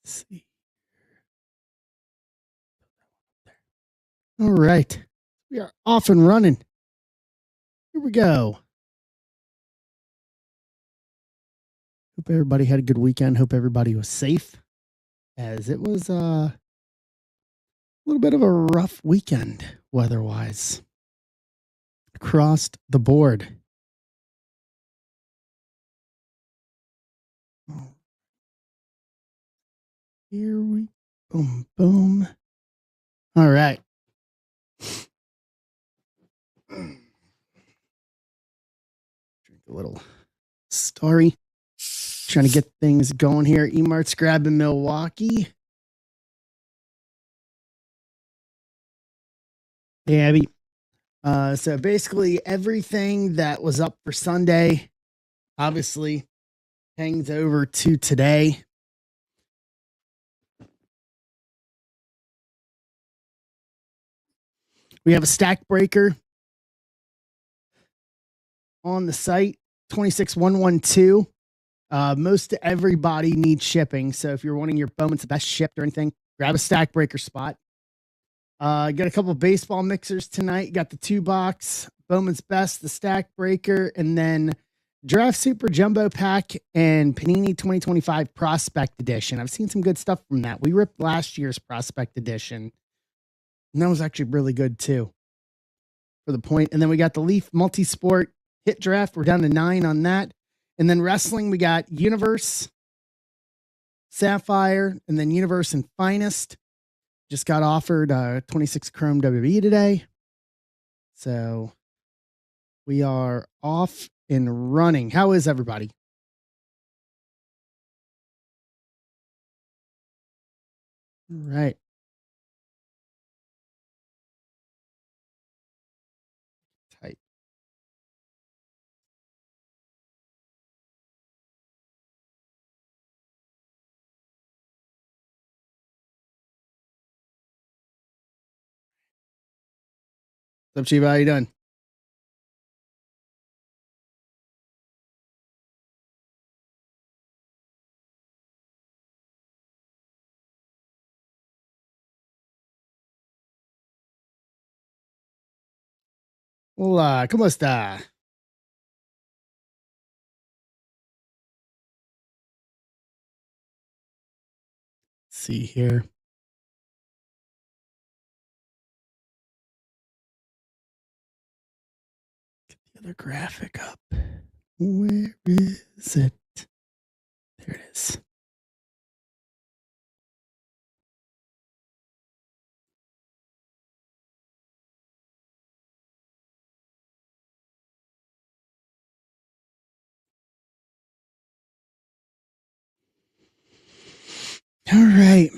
Let's see. All right. We are off and running. Here we go. Hope everybody had a good weekend. Hope everybody was safe, as it was a little bit of a rough weekend weather-wise across the board. Here we boom, boom. All right. Drink a little story. Trying to get things going here. E-Mart's grabbing Milwaukee. Hey, Abby. So basically everything that was up for Sunday, obviously, hangs over to today. We have a stack breaker on the site, 26112. Most everybody needs shipping. So if you're wanting your Bowman's the best shipped or anything, grab a stack breaker spot. Got a couple of baseball mixers tonight. Got the 2-box, Bowman's Best, the stack breaker, and then Draft Super Jumbo Pack and Panini 2025 Prospect Edition. I've seen some good stuff from that. We ripped last year's Prospect Edition, and that was actually really good too for the point. And then we got the Leaf Multi-Sport Hit Draft. We're down to 9 on that. And then wrestling, we got Universe, Sapphire, and then Universe and Finest. Just got offered 26 Chrome WWE today. So we are off and running. How is everybody? All right. Tight. What's up, Chiba? How you doing? Hola, ¿cómo está? Let's see here. Get the other graphic up. Where is it? There it is. All right.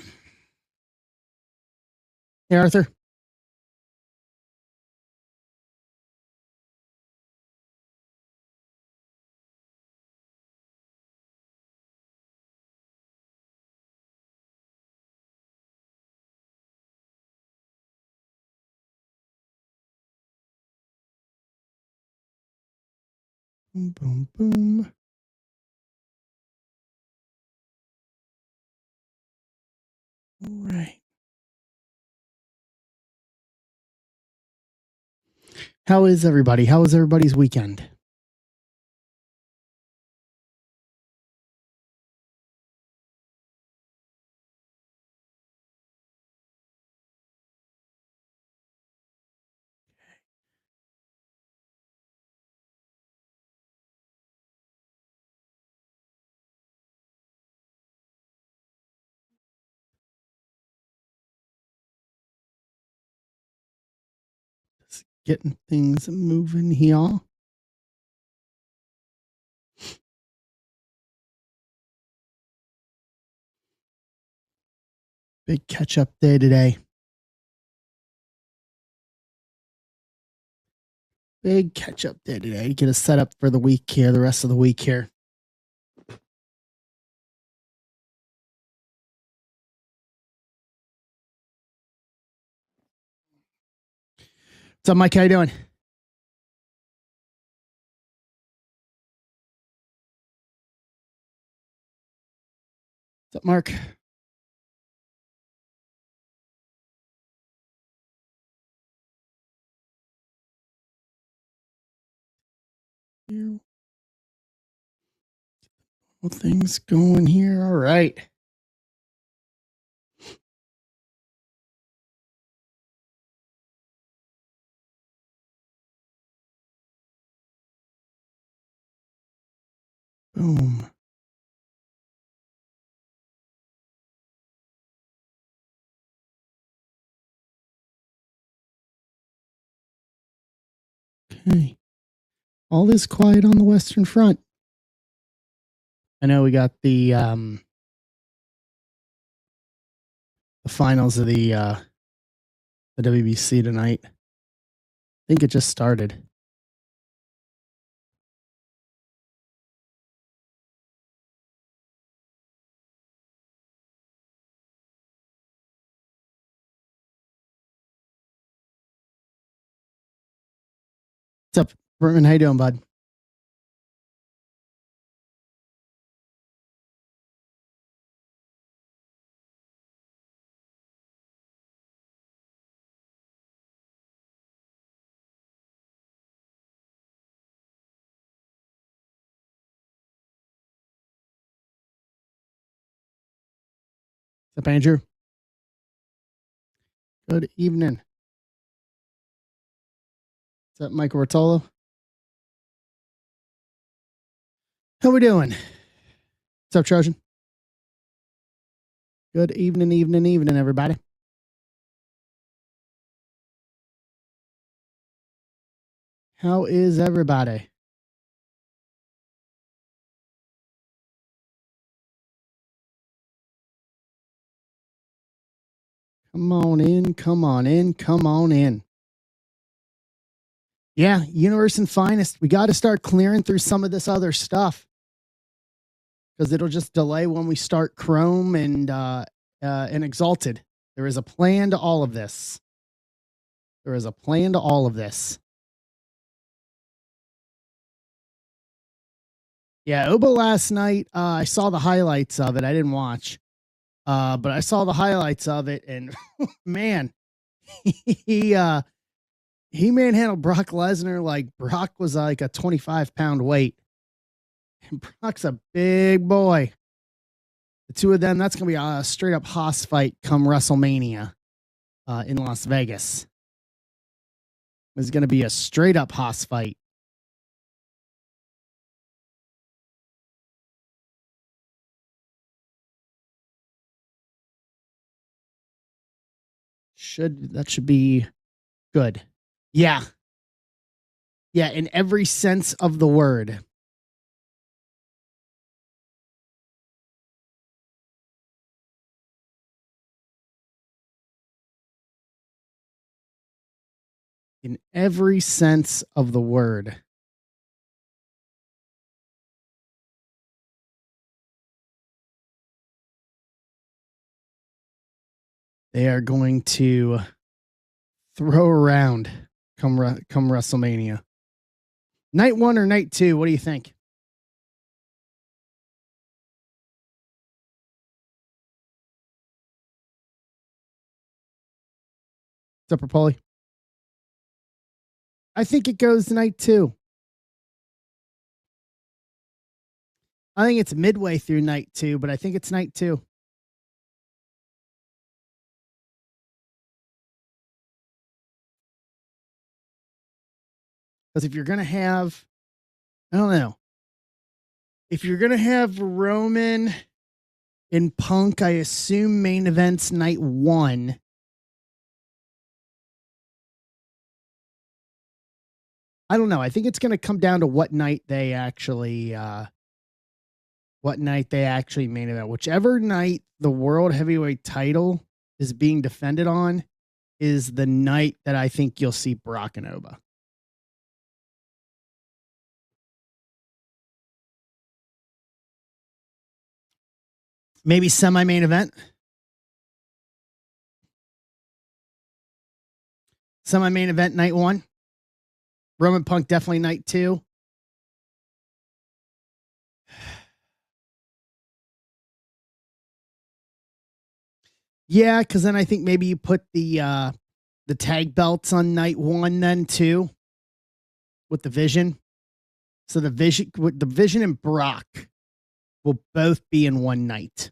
Hey, Arthur. Boom, boom, boom. All right. How is everybody? How was everybody's weekend? Just getting things moving here. Big catch up day today. Big catch up day today. Get us set up for the week here, the rest of the week here. What's up, Mike? How you doing? What's up, Mark? here. Well, things going here. All right. Boom. Okay. All is quiet on the Western Front. I know we got the finals of the WBC tonight. I think it just started. What's up, Bertman? How you doing, bud? What's up, Andrew? Good evening. What's up, Michael Rotolo? How we doing? What's up, Trojan? Good evening, everybody. How is everybody? Come on in, come on in, come on in. Yeah, Universe and Finest. We got to start clearing through some of this other stuff because it'll just delay when we start Chrome and Exalted. There is a plan to all of this. There is a plan to all of this. Yeah, Oba last night, I saw the highlights of it. I didn't watch, but I saw the highlights of it, and man, he manhandled Brock Lesnar like Brock was like a 25-pound weight. And Brock's a big boy. The two of them, that's going to be a straight up Haas fight come WrestleMania in Las Vegas. It's going to be a straight up Haas fight. That should be good. Yeah. Yeah, in every sense of the word. In every sense of the word. They are going to throw around come WrestleMania. Night 1 or night 2, what do you think? What's up, Rapoli? I think it goes to night 2. I think it's midway through night 2, but I think it's night 2. Because if you're going to have, I don't know. If you're going to have Roman and Punk, I assume main events night 1. I don't know. I think it's going to come down to what night they actually main event. Whichever night the world heavyweight title is being defended on is the night that I think you'll see Brock and Oba. Maybe semi-main event. Semi-main event night 1. Roman Punk definitely night 2. Yeah, because then I think maybe you put the tag belts on night 1 then too with the Vision. So the Vision and Brock will both be in one night.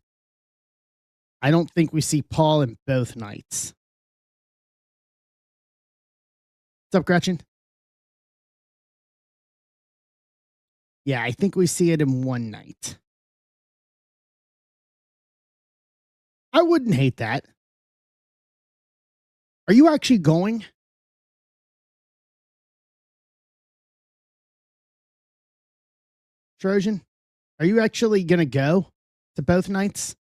I don't think we see Paul in both nights. What's up, Gretchen? Yeah, I think we see it in one night. I wouldn't hate that. Are you actually going? Trojan? Are you actually going to go to both nights?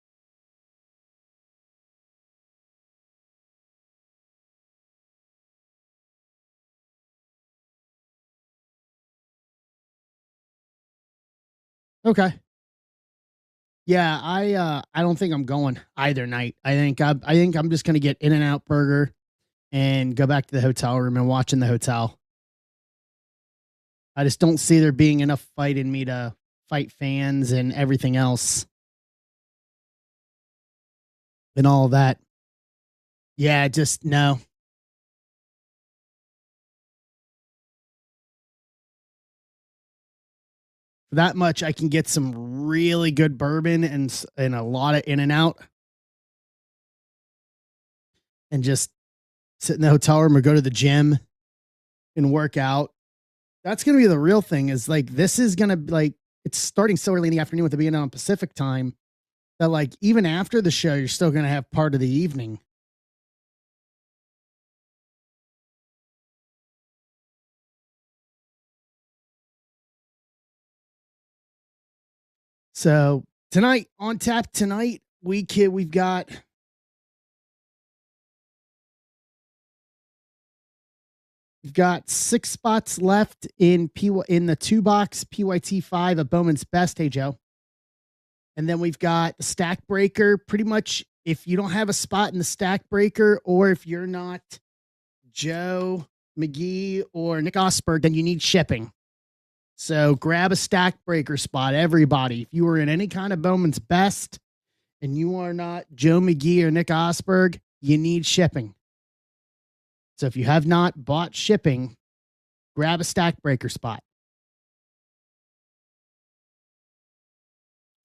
Okay. Yeah, I don't think I'm going either night. I think I'm just going to get In-N-Out Burger and go back to the hotel room and watch in the hotel. I just don't see there being enough fight in me to fight fans and everything else and all of that. Yeah, just no. For that much, I can get some really good bourbon and a lot of In-N-Out, and just sit in the hotel room or go to the gym and work out. That's gonna be the real thing. Is like this is gonna like it's starting so early in the afternoon with it being on Pacific time that like even after the show, you're still gonna have part of the evening. So tonight on tap tonight, we've got we've got 6 spots left in the 2-box PYT 5 of Bowman's Best. Hey Joe. And then we've got the Stack Breaker. Pretty much if you don't have a spot in the Stack Breaker, or if you're not Joe McGee or Nick Osberg, then you need shipping. So grab a Stack Breaker spot, everybody. If you are in any kind of Bowman's Best and you are not Joe McGee or Nick Osberg, you need shipping. So if you have not bought shipping, grab a Stack Breaker spot.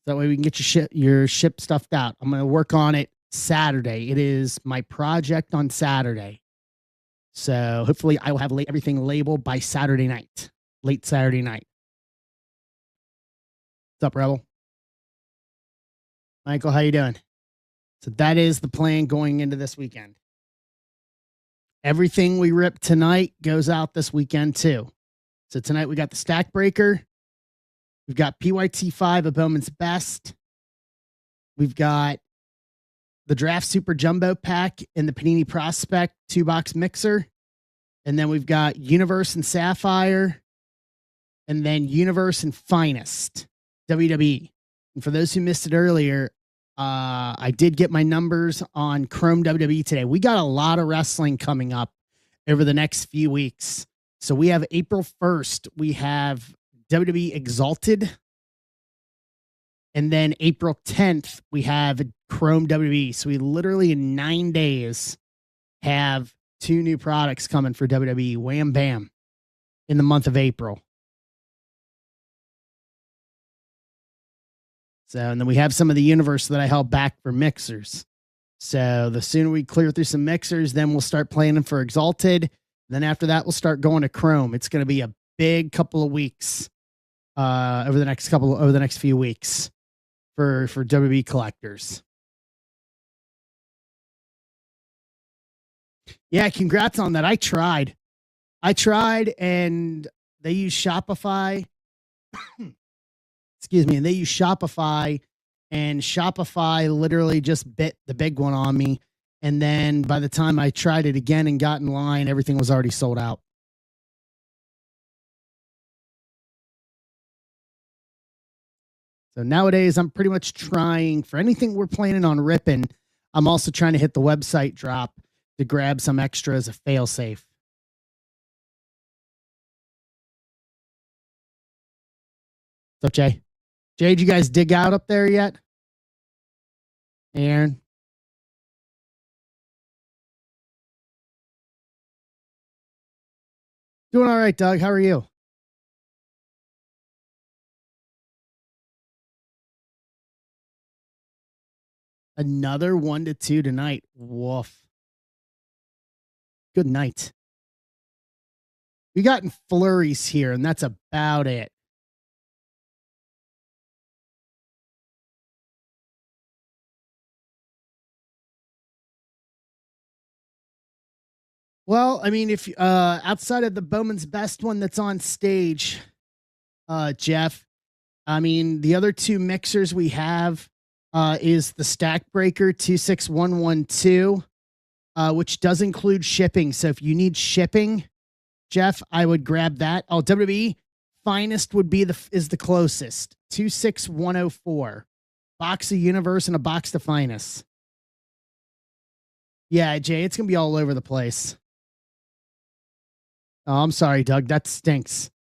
That way we can get your ship stuffed out. I'm going to work on it Saturday. It is my project on Saturday. So hopefully I will have everything labeled by Saturday night, late Saturday night. What's up, Rebel? Michael, how you doing? So that is the plan going into this weekend. Everything we rip tonight goes out this weekend too. So tonight we got the Stack Breaker. We've got PYT 5 of Bowman's Best. We've got the Draft Super Jumbo Pack and the Panini Prospect 2-box mixer. And then we've got Universe and Sapphire. And then Universe and Finest, WWE. And for those who missed it earlier, I did get my numbers on Chrome WWE today. We got a lot of wrestling coming up over the next few weeks. So we have April 1st, we have WWE Exalted. And then April 10th, we have Chrome WWE. So we literally in 9 days have 2 new products coming for WWE. Wham bam. In the month of April. So, and then we have some of the universe that I held back for mixers. So the sooner we clear through some mixers, then we'll start planning for Exalted. Then after that, we'll start going to Chrome. It's going to be a big couple of weeks over the next few weeks for WWE collectors. Yeah, congrats on that. I tried and they use Shopify. Excuse me. And they use Shopify, and Shopify literally just bit the big one on me. And then by the time I tried it again and got in line, everything was already sold out. So nowadays, I'm pretty much trying for anything we're planning on ripping. I'm also trying to hit the website drop to grab some extra as a fail safe. What's up, Jay? Jay, did you guys dig out up there yet? Aaron? Doing all right, Doug. How are you? Another 1-2 tonight. Woof. Good night. We got flurries here, and that's about it. Well, I mean, if outside of the Bowman's Best one that's on stage, Jeff, I mean, the other two mixers we have is the Stack Breaker 26112, which does include shipping. So if you need shipping, Jeff, I would grab that. Oh, WWE Finest would be the closest. 26104. Box of Universe and a box of Finest. Yeah, Jay, it's gonna be all over the place. Oh, I'm sorry, Doug. That stinks.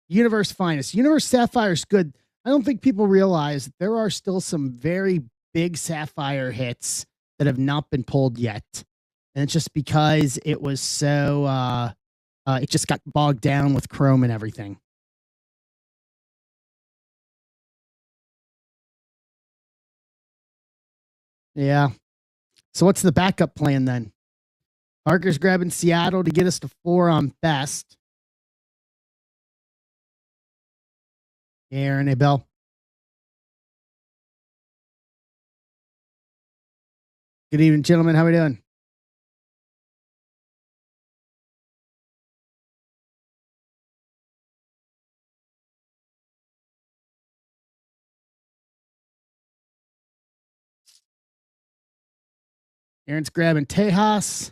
Universe Finest. Universe Sapphire is good. I don't think people realize that there are still some very big Sapphire hits that have not been pulled yet. And it's just because it was so, it just got bogged down with Chrome and everything. Yeah. So what's the backup plan then? Parker's grabbing Seattle to get us to 4 on best. Yeah, Aaron, hey, Bill. Good evening, gentlemen. How are we doing? Aaron's grabbing Tejas.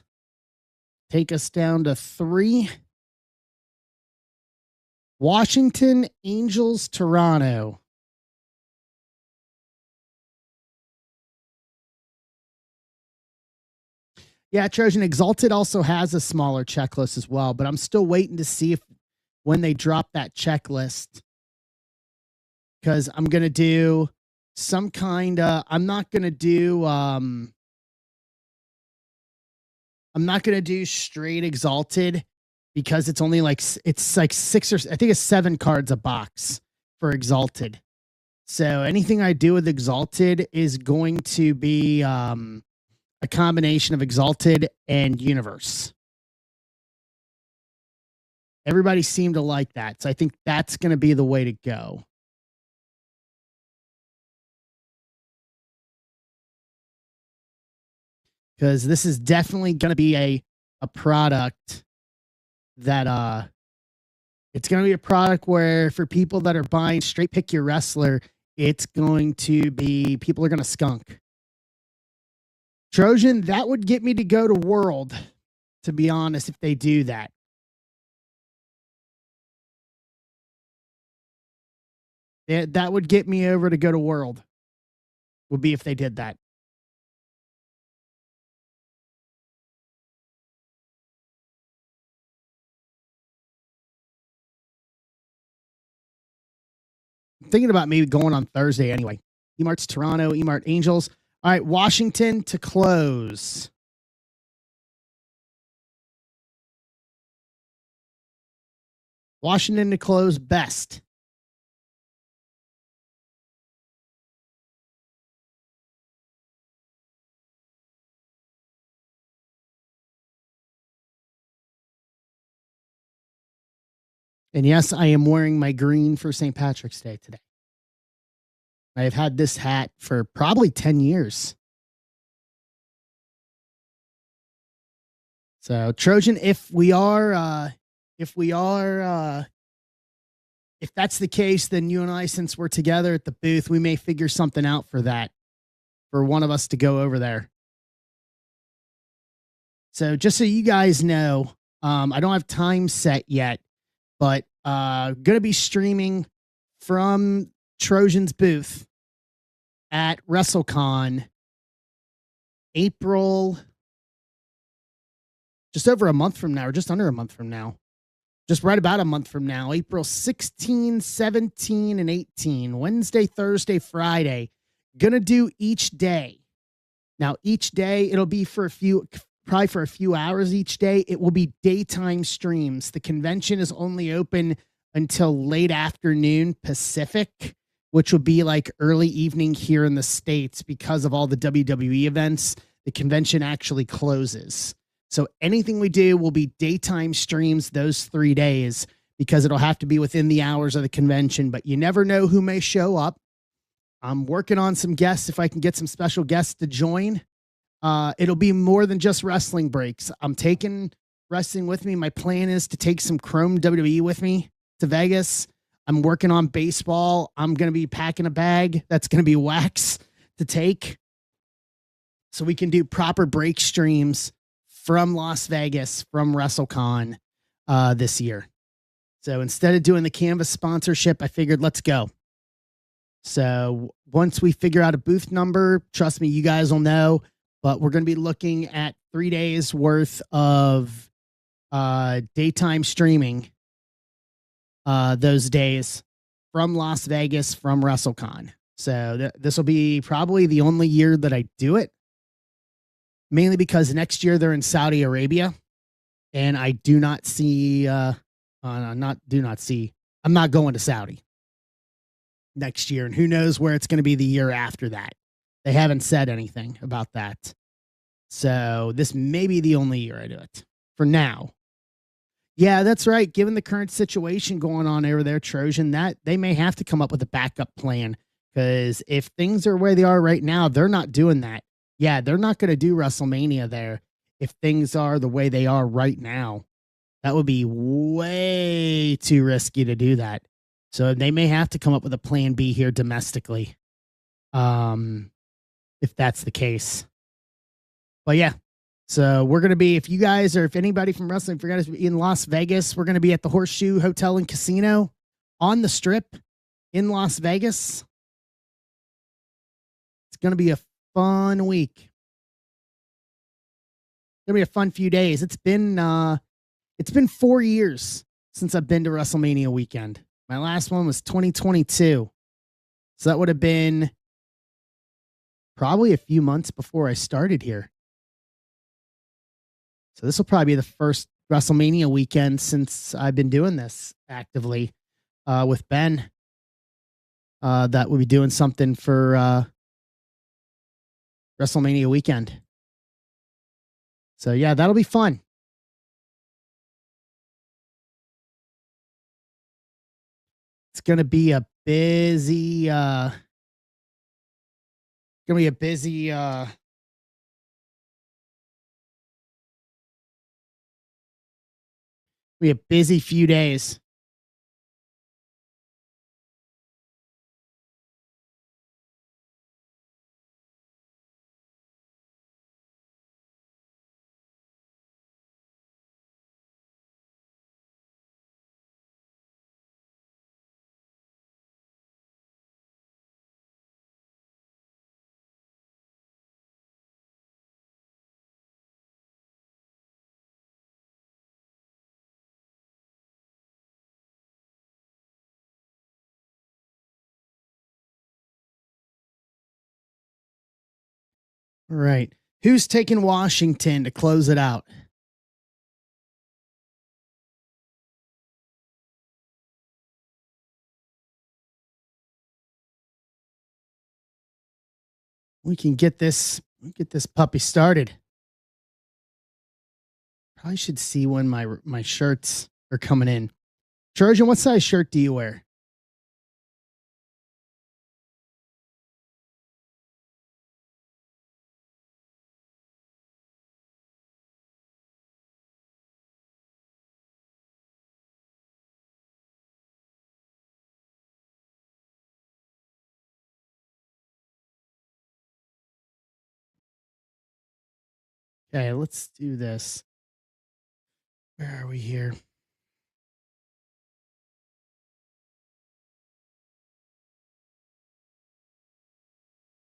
Take us down to 3. Washington, Angels, Toronto. Yeah, Trojan Exalted also has a smaller checklist as well, but I'm still waiting to see if when they drop that checklist, because I'm gonna do some kind of. I'm not gonna do straight Exalted because it's only like 6 or I think it's 7 cards a box for Exalted. So anything I do with Exalted is going to be a combination of Exalted and Universe. Everybody seemed to like that. So I think that's going to be the way to go. Because this is definitely going to be a product that it's going to be a product where for people that are buying straight pick your wrestler, it's going to be people are going to skunk. Trojan, that would get me to go to World, to be honest, if they do that. That would get me over to go to World, would be if they did that. I'm thinking about maybe going on Thursday anyway. Emart's Toronto, Emart Angels. All right, Washington to close. Washington to close best. And yes, I am wearing my green for St. Patrick's Day today. I have had this hat for probably 10 years. So Trojan, if that's the case, then you and I, since we're together at the booth, we may figure something out for that, for one of us to go over there. So just so you guys know, I don't have time set yet, but going to be streaming from Trojan's booth at WrestleCon April, just over a month from now, or just under a month from now. Just right about a month from now, April 16, 17, and 18, Wednesday, Thursday, Friday. Gonna do each day. Now, each day, it'll be probably for a few hours each day. It will be daytime streams. The convention is only open until late afternoon Pacific, which will be like early evening here in the States because of all the WWE events. The convention actually closes. So anything we do will be daytime streams those 3 days because it'll have to be within the hours of the convention, but you never know who may show up. I'm working on some guests. If I can get some special guests to join, it'll be more than just wrestling breaks. I'm taking wrestling with me. My plan is to take some Chrome WWE with me to Vegas. I'm working on baseball. I'm going to be packing a bag that's going to be wax to take so we can do proper break streams from Las Vegas, from WrestleCon this year. So instead of doing the Canvas sponsorship, I figured let's go. So once we figure out a booth number, trust me, you guys will know, but we're going to be looking at 3 days worth of daytime streaming those days from Las Vegas, from WrestleCon. So this will be probably the only year that I do it, mainly because next year they're in Saudi Arabia, and I do not see, I'm not going to Saudi next year, and who knows where it's going to be the year after that. They haven't said anything about that. So this may be the only year I do it for now. Yeah, that's right. Given the current situation going on over there, Trojan, that they may have to come up with a backup plan, because if things are where they are right now, they're not doing that. Yeah, they're not going to do WrestleMania there if things are the way they are right now. That would be way too risky to do that. So they may have to come up with a plan B here domestically, if that's the case. But yeah, so we're going to be, if you guys, or if anybody from wrestling forgot to be in Las Vegas, we're going to be at the Horseshoe Hotel and Casino on the Strip in Las Vegas. It's going to be a fun week. It's going to be a fun few days. It's been 4 years since I've been to WrestleMania weekend. My last one was 2022. So that would have been probably a few months before I started here. So this will probably be the first WrestleMania weekend since I've been doing this actively with Ben. That we'll be doing something for WrestleMania weekend. So yeah, that'll be fun. It's going to be a busy, be a busy few days. All right. Who's taking Washington to close it out? We can get this puppy started. Probably should see when my shirts are coming in. Trojan, what size shirt do you wear? Okay, let's do this. Where are we here?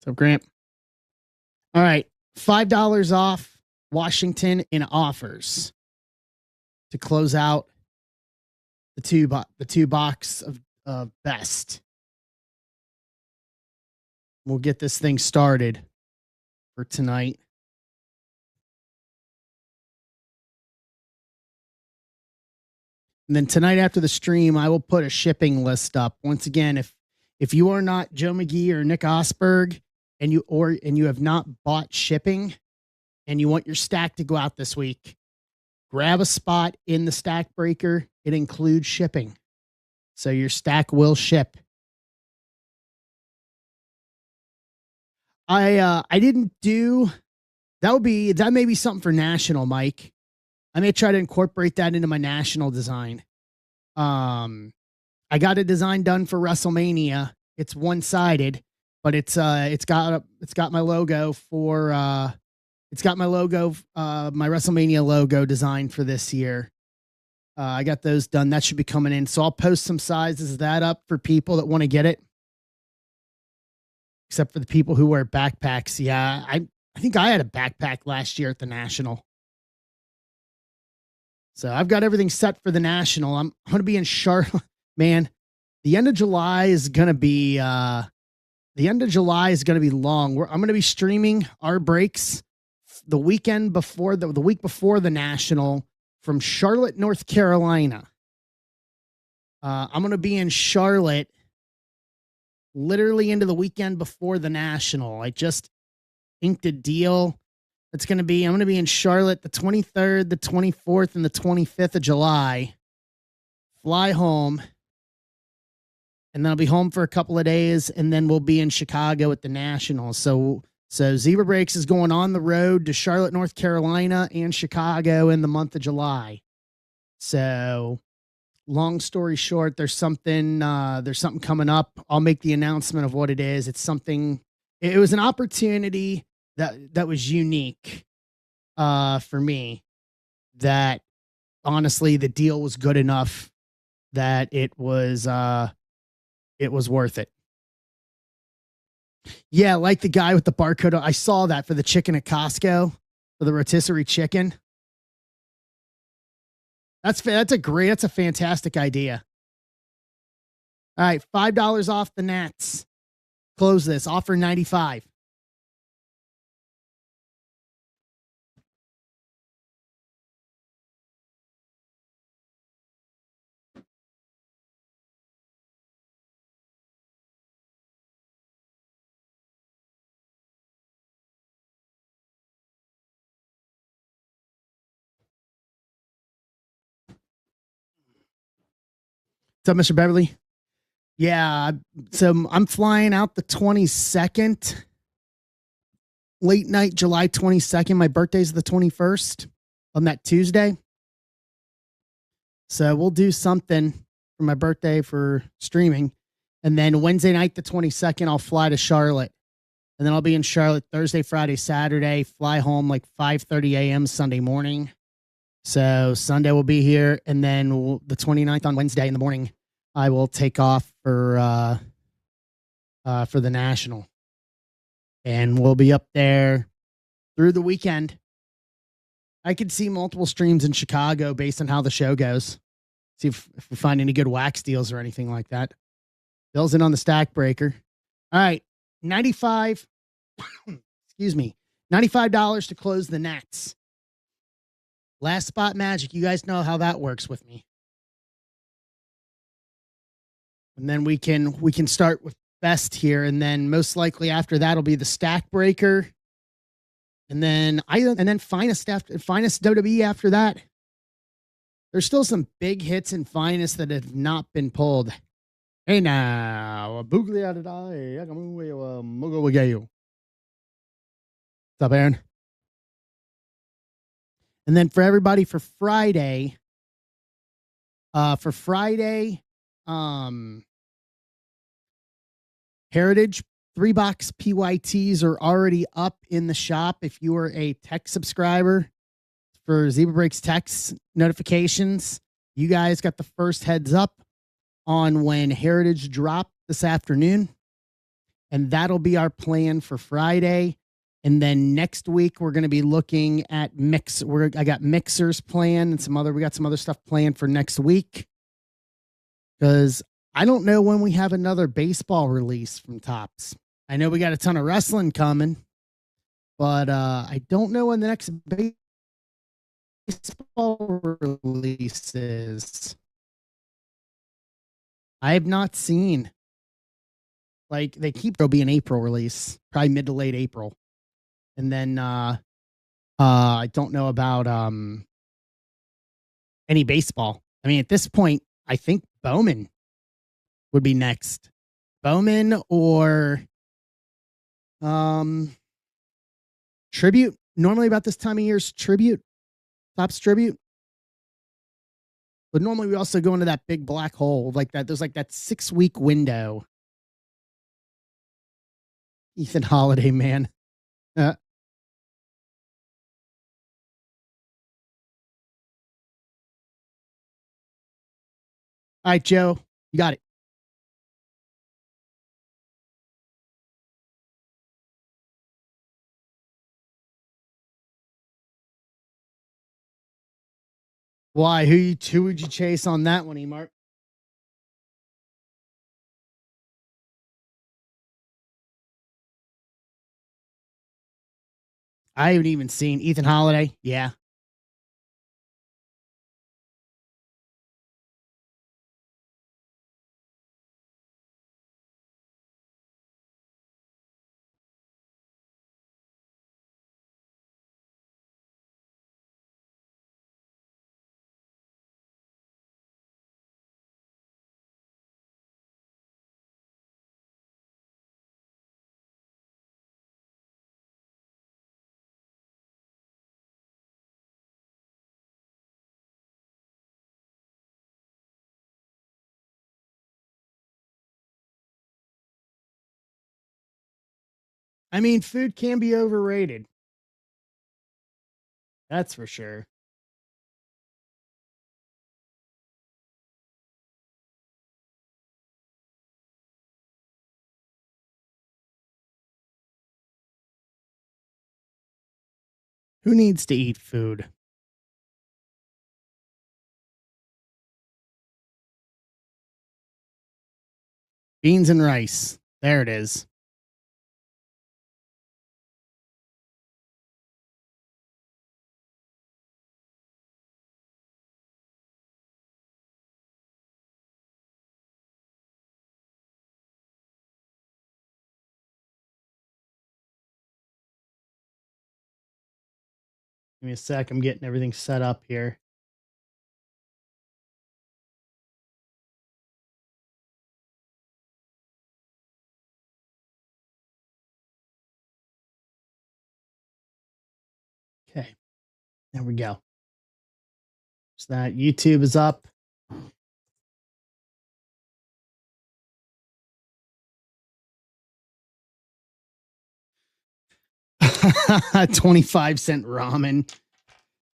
So Grant. All right. $5 off Washington in offers to close out the two box of best. We'll get this thing started for tonight. And then tonight after the stream, I will put a shipping list up. Once again, if If you are not Joe McGee or Nick Osberg and you have not bought shipping and you want your stack to go out this week, grab a spot in the stack breaker. It includes shipping. So your stack will ship. I didn't do that may be something for national, Mike. I may try to incorporate that into my national design. I got a design done for WrestleMania. It's one-sided, but it's got my logo for my WrestleMania logo design for this year. I got those done. That should be coming in. So I'll post some sizes of that up for people that want to get it. Except for the people who wear backpacks. Yeah, I think I had a backpack last year at the National. So I've got everything set for the National. I'm going to be in Charlotte. Man, the end of July is going to be long. I'm going to be streaming our breaks the weekend before the week before the National from Charlotte, North Carolina. I'm going to be in Charlotte literally into the weekend before the National. I just inked a deal. I'm going to be in Charlotte the 23rd, the 24th, and the 25th of July. Fly home. And then I'll be home for a couple of days, and then we'll be in Chicago at the National. So Zebra Breaks is going on the road to Charlotte, North Carolina, and Chicago in the month of July. So, long story short, there's something coming up. I'll make the announcement of what it is. It's something. It was an opportunity that was unique for me. That honestly, the deal was good enough that it was worth it. Yeah, like the guy with the barcode. I saw that for the chicken at Costco, for the rotisserie chicken. That's a fantastic idea. All right, $5 off the Nats. Close this. Offer 95. What's up, Mr. Beverly? Yeah, so I'm flying out the 22nd, late night, July 22nd. My birthday's the 21st on that Tuesday. So we'll do something for my birthday for streaming. And then Wednesday night, the 22nd, I'll fly to Charlotte. And then I'll be in Charlotte Thursday, Friday, Saturday, fly home like 5:30 a.m. Sunday morning. So Sunday we'll be here. And then the 29th on Wednesday in the morning, I will take off for the National. And we'll be up there through the weekend. I could see multiple streams in Chicago based on how the show goes. See if we find any good wax deals or anything like that. Bill's in on the stack breaker. All right. 95. Excuse me. $95 to close the Nats. Last spot magic. You guys know how that works with me. And then we can start with best here. And then most likely after that'll be the stack breaker. And then finest WWE after that. There's still some big hits in finest that have not been pulled. Hey now, Boogly What's up, Aaron? And then for everybody for Friday, Heritage 3-box PYTs are already up in the shop. If you are a tech subscriber for Zebra Breaks text notifications, you guys got the first heads up on when Heritage drop this afternoon. And that'll be our plan for Friday. And then next week, we're going to be looking at I got mixers planned and we got some other stuff planned for next week. Because I don't know when we have another baseball release from Topps. I know we got a ton of wrestling coming, but I don't know when the next baseball release is. I have not seen Like they keep it'll be an April release, probably mid to late April. And then I don't know about any baseball. I mean, at this point, I think Bowman would be next. Bowman or Tribute. Normally about this time of year's Tribute. Topps Tribute. But normally we also go into that big black hole like that. There's like that 6-week window. Ethan Holiday, man. All right, Joe, you got it. Why? Who would you chase on that one, Mark? I haven't even seen Ethan Holiday. Yeah. I mean, food can be overrated. That's for sure. Who needs to eat food? Beans and rice. There it is. Give me a sec. I'm getting everything set up here. Okay. There we go. So that YouTube is up. $0.25 ramen.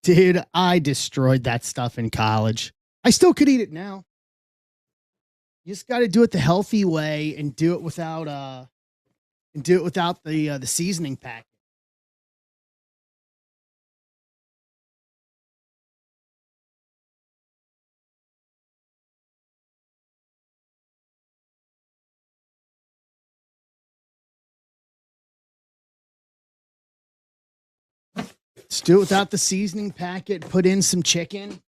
Dude, I destroyed that stuff in college. I still could eat it now. You just got to do it the healthy way and do it without the seasoning pack. Just do it without the seasoning packet. Put in some chicken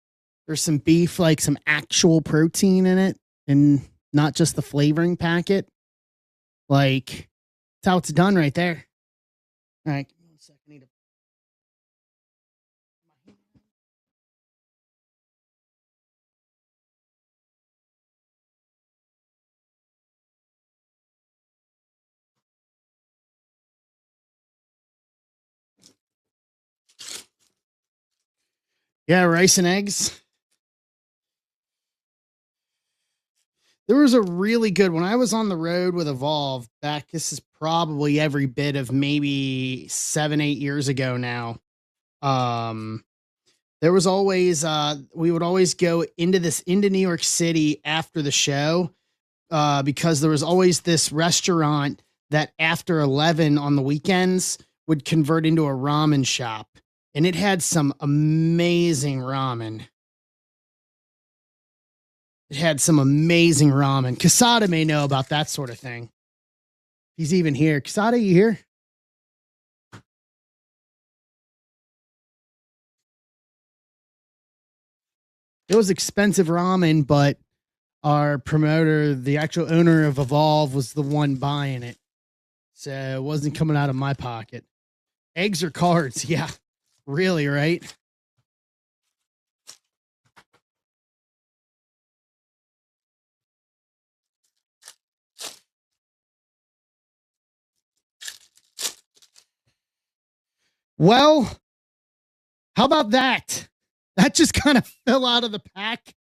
or some beef, like some actual protein in it, and not just the flavoring packet. Like, that's how it's done right there. All right, give me 1 second. I need to. Yeah, rice and eggs. There was a really good when I was on the road with Evolve back. This is probably every bit of maybe 7-8 years ago now. There was always we would always go into New York City after the show because there was always this restaurant that after 11 on the weekends would convert into a ramen shop, and it had some amazing ramen. It had some amazing ramen. Casada may know about that sort of thing. He's even here. Casada, you here? It was expensive ramen, but our promoter, the actual owner of Evolve, was the one buying it. So it wasn't coming out of my pocket. Eggs or cards? Yeah, really, right? Well, how about that? That just kind of fell out of the pack.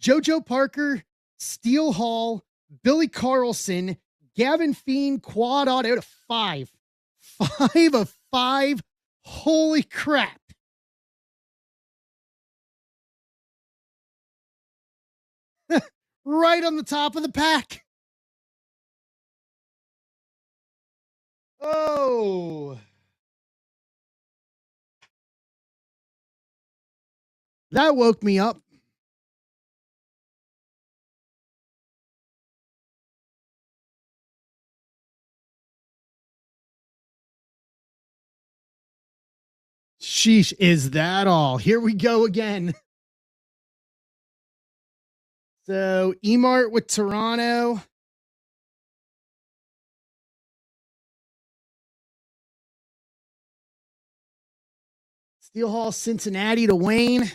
JoJo Parker, Steele Hall, Billy Carlson, Gavin Fiend, quad auto to 5. 5 of 5. Holy crap. Right on the top of the pack. Oh. That woke me up. Sheesh, is that all? Here we go again. So, Emart with Toronto. Steel Hall, Cincinnati to Wayne.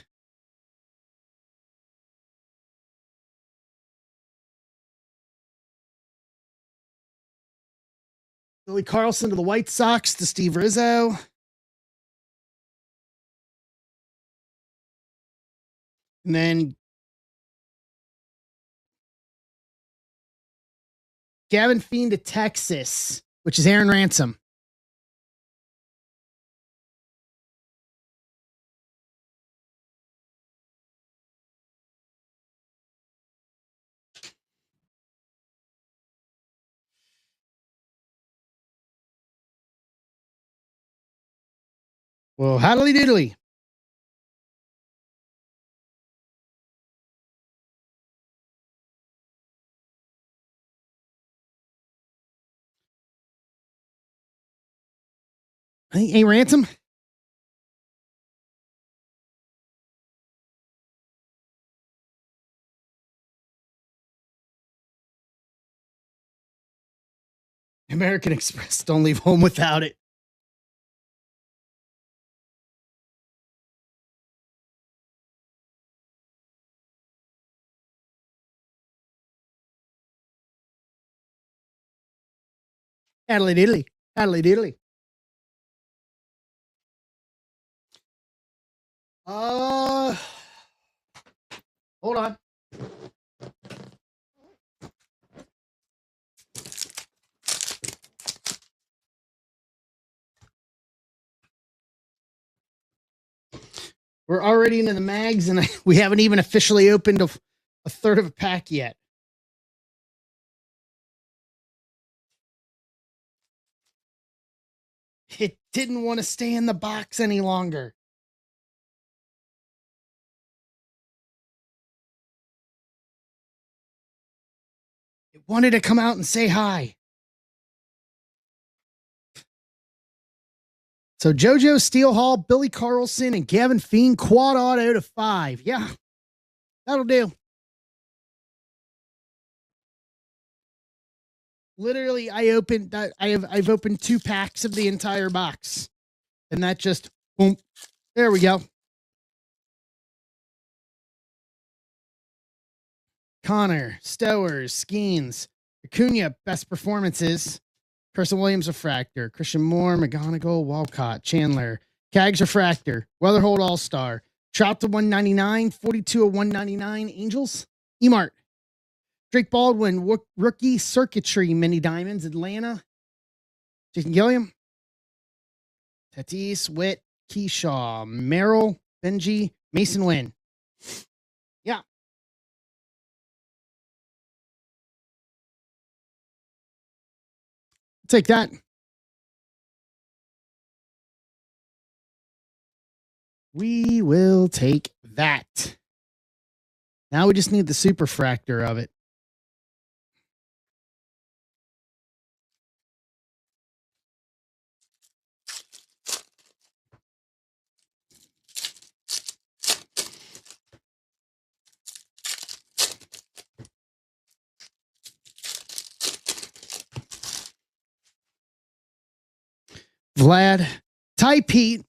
Billy Carlson to the White Sox to Steve Rizzo. And then Gavin Fiend to Texas, which is Aaron Ransom. Well, howdly diddly. Hey, Ransom. American Express. Don't leave home without it. Howdly diddly. Howdly diddly. Hold on. We're already into the mags, and we haven't even officially opened a third of a pack yet. It didn't want to stay in the box any longer. It wanted to come out and say hi. So JoJo, Steel Hall, Billy Carlson, and Gavin Fiend, quad auto to 5. Yeah, that'll do. Literally, I've opened 2 packs of the entire box, and that just boom. There we go. Connor, Stowers, Skeens, Acuna, best performances. Carson Williams, Refractor. Christian Moore, McGonigal, Walcott, Chandler. Cags, Refractor. Weatherhold, All-Star. Trout to 199. 42 of 199. Angels. Emart. Drake Baldwin, Rookie Circuitry, Mini Diamonds, Atlanta. Jason Gilliam. Tatis, Witt, Keyshaw, Merrill, Benji, Mason Wynn. Yeah. Take that. We will take that. Now we just need the superfractor of it. Vlad. Ty Pete.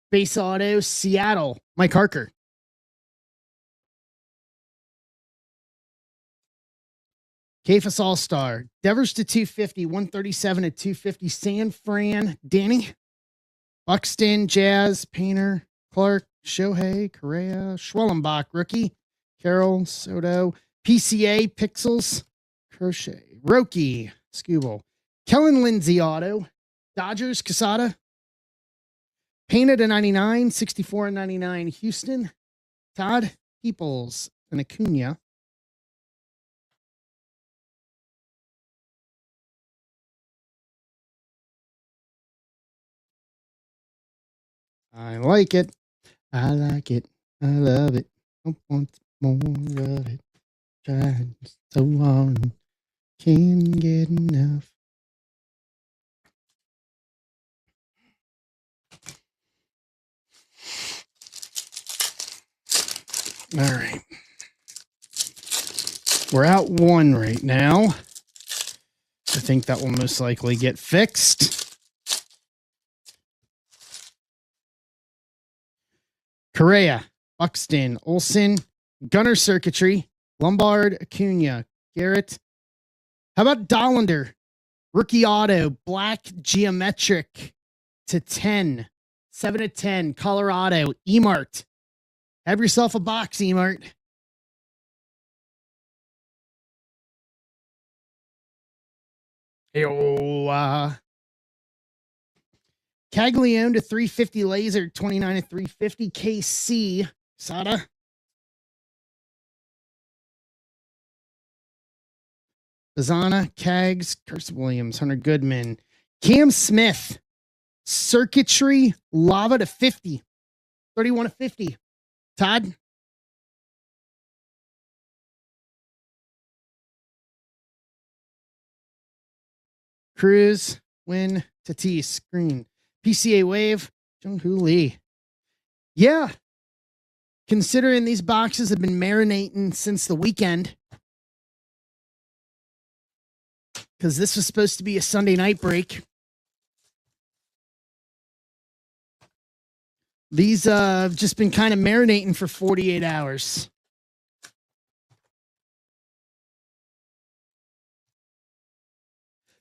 Base auto, Seattle. Mike Harker. Kafis All-Star. Devers to 250. 137 to 250. San Fran. Danny. Buxton. Jazz. Painter. Clark. Shohei. Correa. Schwellenbach. Rookie. Carroll. Soto. PCA. Pixels. Crochet. Roki. Scooble. Kellen Lindsay auto. Dodgers. Casada. Painted to 99. 64 and 99. Houston. Todd. Peoples. And Acuna. I like it. I like it. I love it. I want more of it. Tried so hard. Can't get enough. All right. We're out one right now. I think that will most likely get fixed. Correa, Buxton, Olson, Gunner Circuitry, Lombard, Acuna, Garrett. How about Dollander? Rookie auto, black geometric to 10. 7 to 10, Colorado, Emart. Have yourself a box, Emart. Caglione to 350 laser, 29 to 350. KC, Sada. Bazana, Cags, Curse Williams, Hunter Goodman. Cam Smith, Circuitry, Lava to 50. 31 to 50. Todd. Cruz, Win, Tatis, Green. PCA Wave, Jung-Hoo Lee. Yeah. Considering these boxes have been marinating since the weekend, because this was supposed to be a Sunday night break. These have just been kind of marinating for 48 hours.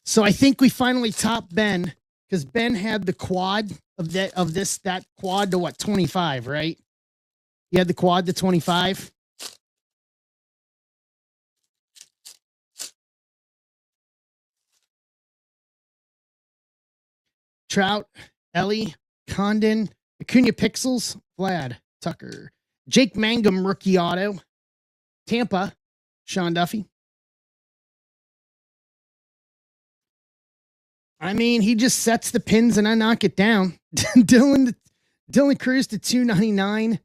So I think we finally topped Ben, because Ben had the quad of that quad to what, 25, right? He had the quad to 25. Trout, Ellie, Condon, Acuna Pixels, Vlad, Tucker, Jake Mangum, rookie auto, Tampa, Sean Duffy. I mean, he just sets the pins and I knock it down. Dylan Cruz to 299,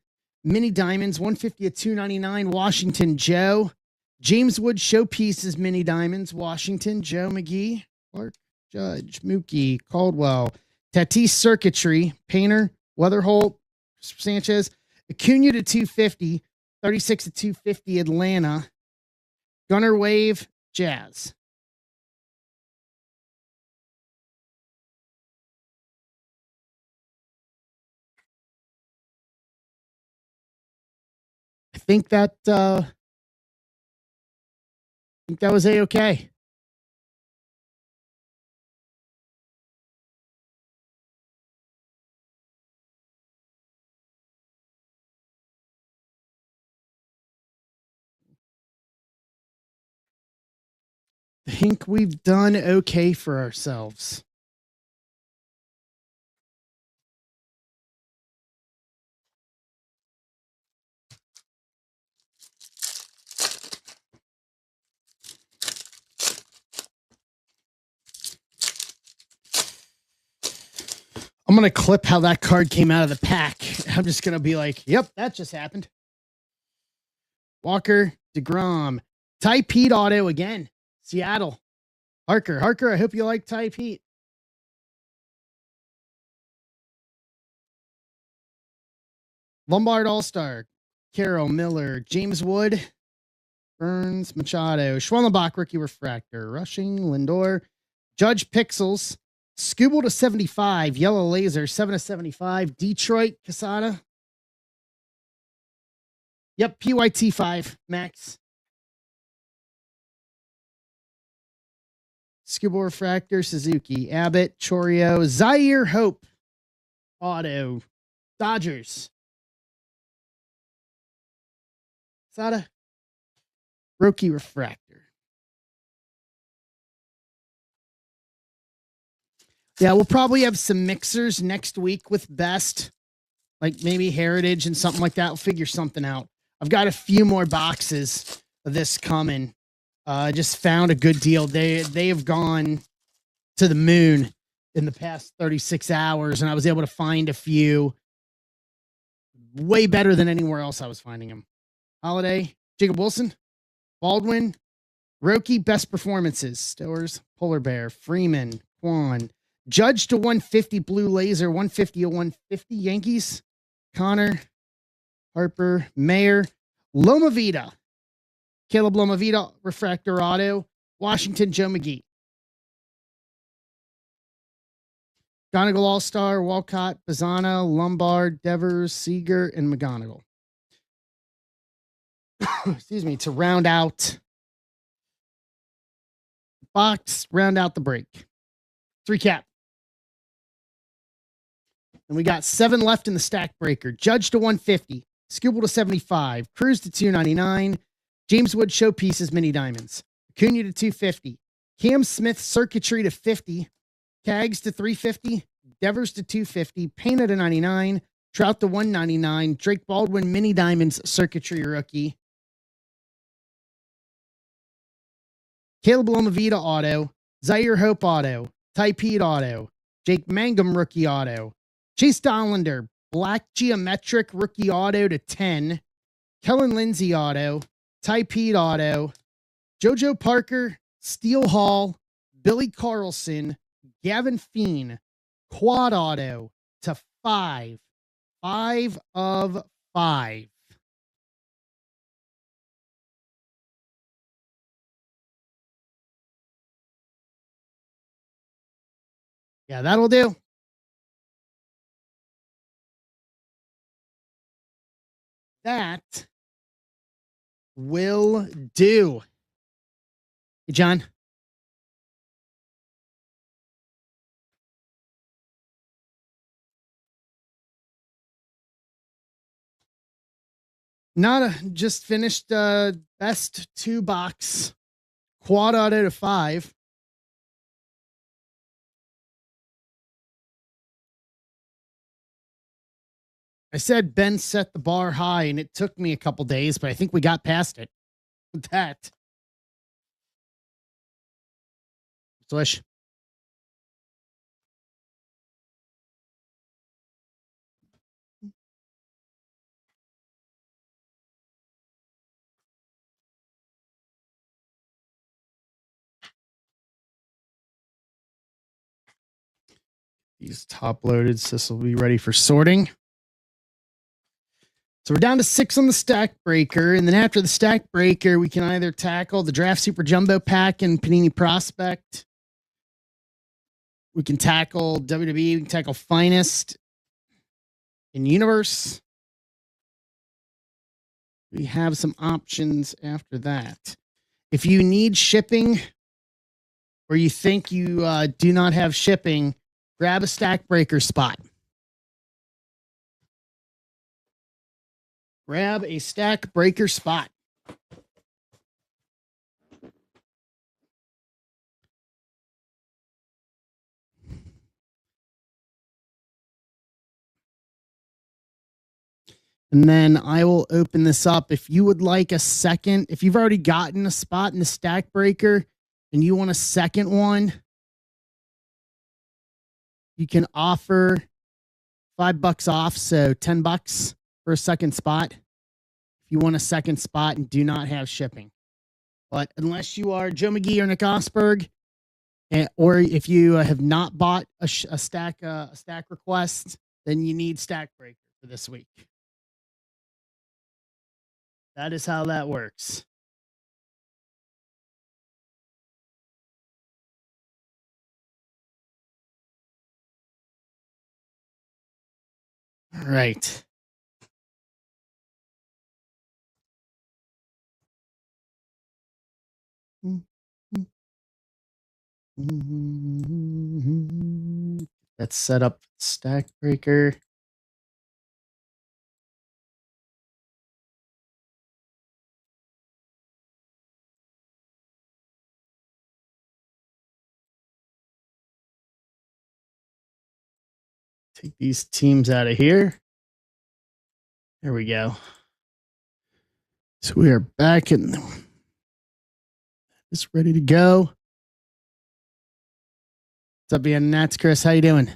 Mini Diamonds, 150 at 299, Washington, Joe. James Wood Showpieces, Mini Diamonds, Washington, Joe McGee, Clark, Judge, Mookie, Caldwell, Tatis Circuitry, Painter, Weatherholt, Sanchez, Acuna to 250, 36 to 250, Atlanta, Gunner Wave, Jazz. I think that was A-okay. I think we've done okay for ourselves. I'm going to clip how that card came out of the pack. I'm just going to be like, yep, that just happened. Walker, DeGrom, Ty Pete auto again. Seattle. Harker, I hope you like Ty Pete. Lombard All-Star. Carroll, Miller, James Wood, Burns, Machado, Schwellenbach, rookie refractor, Rushing, Lindor, Judge Pixels, Scooble to 75. Yellow Laser, 7 to 75. Detroit, Casada. Yep, PYT 5, Max. Scooble Refractor, Suzuki. Abbott, Chorio. Zaire Hope. Auto. Dodgers. Sada. Roki Refractor. Yeah, we'll probably have some mixers next week with Best. Like maybe Heritage and something like that. We'll figure something out. I've got a few more boxes of this coming. I just found a good deal. They have gone to the moon in the past 36 hours, and I was able to find a few way better than anywhere else I was finding them. Holiday, Jacob Wilson, Baldwin, Roki, best performances. Stowers, Polar Bear, Freeman, Quan, Judge to 150, Blue Laser, 150 to 150, Yankees, Connor, Harper, Mayer, Loma Vida, Caleb Loma Vida, Refractor Auto, Washington, Joe McGee. McGonigal All-Star, Walcott, Bazzana, Lombard, Devers, Seager, and McGonigal. Excuse me, to round out box, round out the break. 3 cap. And we got 7 left in the stack breaker. Judge to 150, Scooble to 75, Cruz to 299, James Wood Showpieces Mini Diamonds, Acuna to 250, Cam Smith Circuitry to 50, Cags to 350, Devers to 250, Payne to 99, Trout to 199, Drake Baldwin Mini Diamonds Circuitry Rookie, Caleb Lomavita Auto, Zaire Hope Auto, Typede Auto, Jake Mangum Rookie Auto, Chase Dollander Black Geometric Rookie Auto to 10, Kellen Lindsay Auto, Typede Auto, JoJo Parker, Steel Hall, Billy Carlson, Gavin Feen, Quad Auto to 5. 5 of 5. Yeah, that'll do. That will do. Hey, John. Nada, just finished best 2 box quad auto to 5. I said Ben set the bar high, and it took me a couple days, but I think we got past it with that. Swish. These top loaded, so this will be ready for sorting. So we're down to 6 on the stack breaker. And then after the stack breaker, we can either tackle the Draft Super Jumbo Pack and Panini Prospect. We can tackle WWE. We can tackle Finest in Universe. We have some options after that. If you need shipping or you think you do not have shipping, grab a stack breaker spot. Grab a stack breaker spot. And then I will open this up. If you would like a second, if you've already gotten a spot in the stack breaker and you want a second one, you can offer $5 off. So $10 for a second spot. If you want a second spot and do not have shipping. But unless you are Joe McGee or Nick Osberg, or if you have not bought a stack request, then you need stack breaker for this week. That is how that works. right. Let's set up stack breaker. Take these teams out of here. There we go. So we are back and just ready to go. What's up, Ian Nats? Chris, how you doing?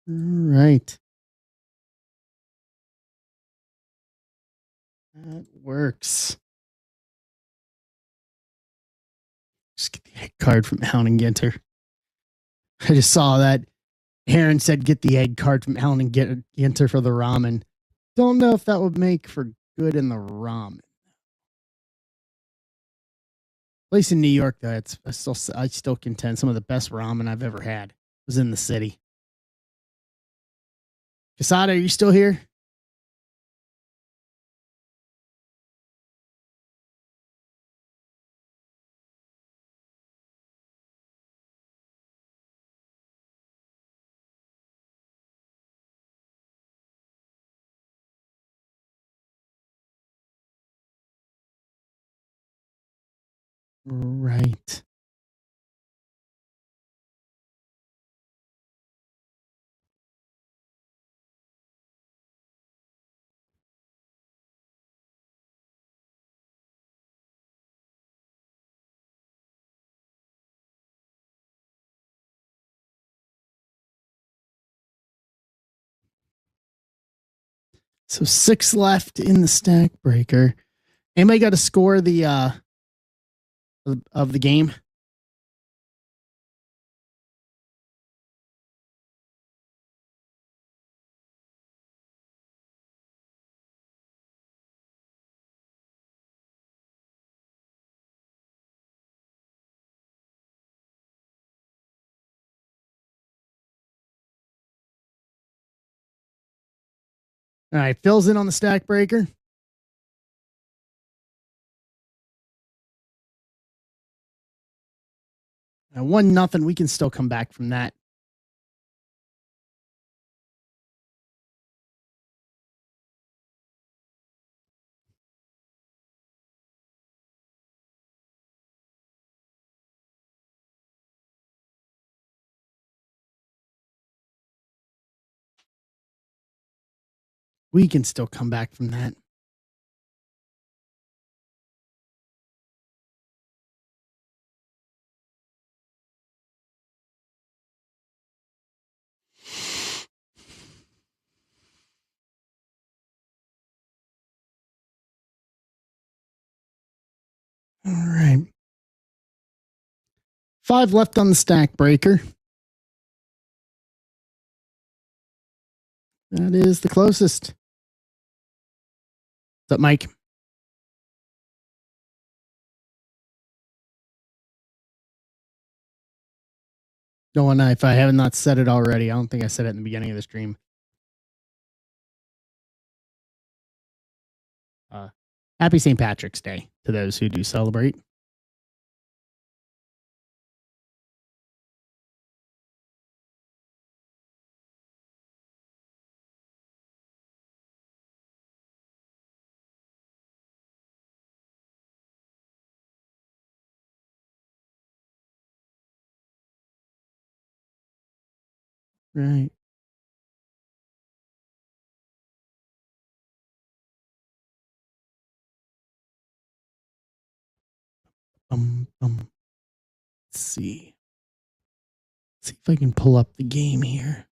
All right. That works. Just get the egg card from Hound and Ginter. I just saw that Aaron said get the egg card from Hound and Ginter for the ramen. Don't know if that would make for good in the ramen. At least in New York, though, I still contend some of the best ramen I've ever had was in the city. Casada, are you still here? Right. So 6 left in the stack breaker. Anybody got to score the of the game? All right, Phil's in on the stack breaker. Now 1-0. We can still come back from that. We can still come back from that. All right. 5 left on the stack breaker. That is the closest. What's up, Mike? No one, if I have not said it already, I don't think I said it in the beginning of the stream. Happy St. Patrick's Day to those who do celebrate. Right. Let's see. Let's see if I can pull up the game here.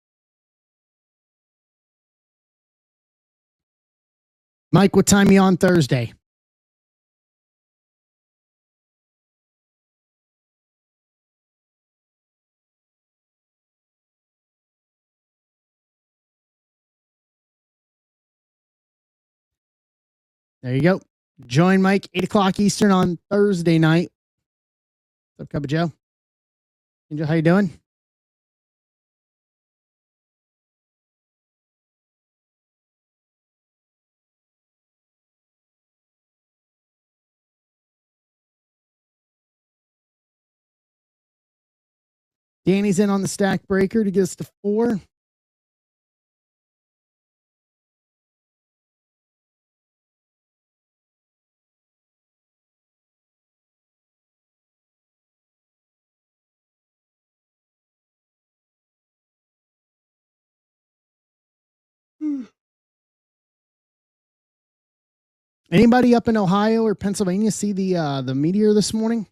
Mike, what time are you on Thursday? There you go. Join Mike, 8 o'clock Eastern on Thursday night. What's up, Cup of Joe? Angel, how you doing? Danny's in on the stack breaker to get us to 4. Anybody up in Ohio or Pennsylvania see the meteor this morning?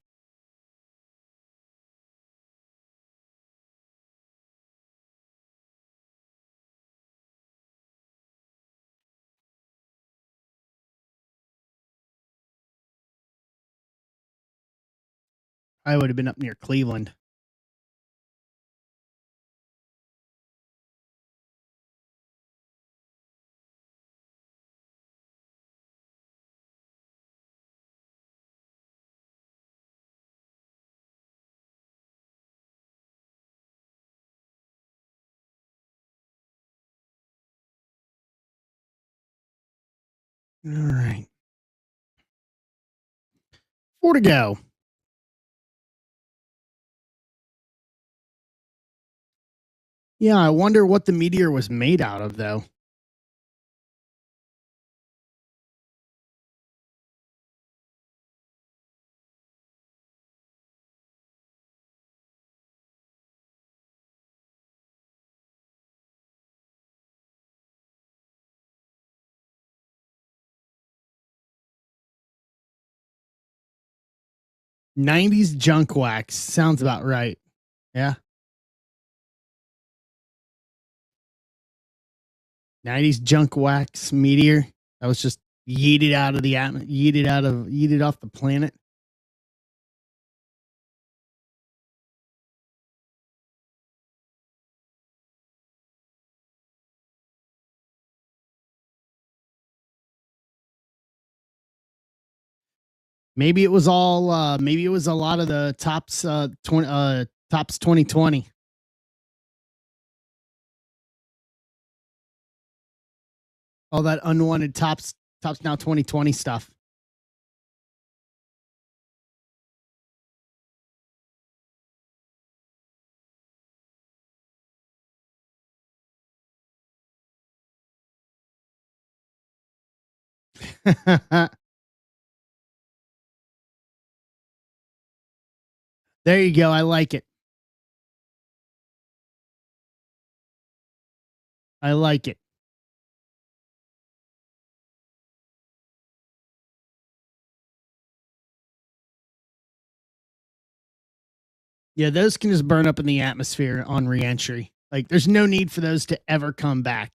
I would have been up near Cleveland. All right. 4 to go. Yeah, I wonder what the meteor was made out of, though. '90s junk wax sounds about right. Yeah. '90s junk wax meteor that was just yeeted out of the atmosphere, yeeted off the planet. Maybe it was all. Maybe it was a lot of the tops. Tops 2020. All that unwanted tops now 2020 stuff. There you go. I like it. I like it. Yeah, those can just burn up in the atmosphere on reentry. Like, there's no need for those to ever come back.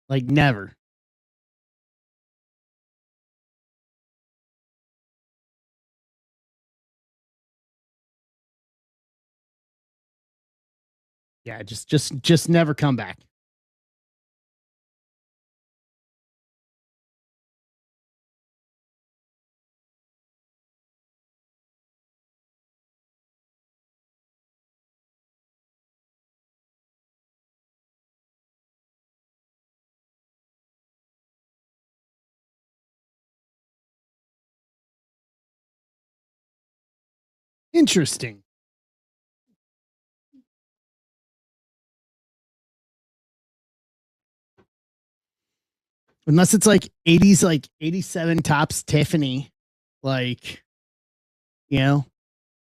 Like, never. Yeah, just never come back. Interesting. Unless it's like 80s, like 87 tops Tiffany. Like, you know,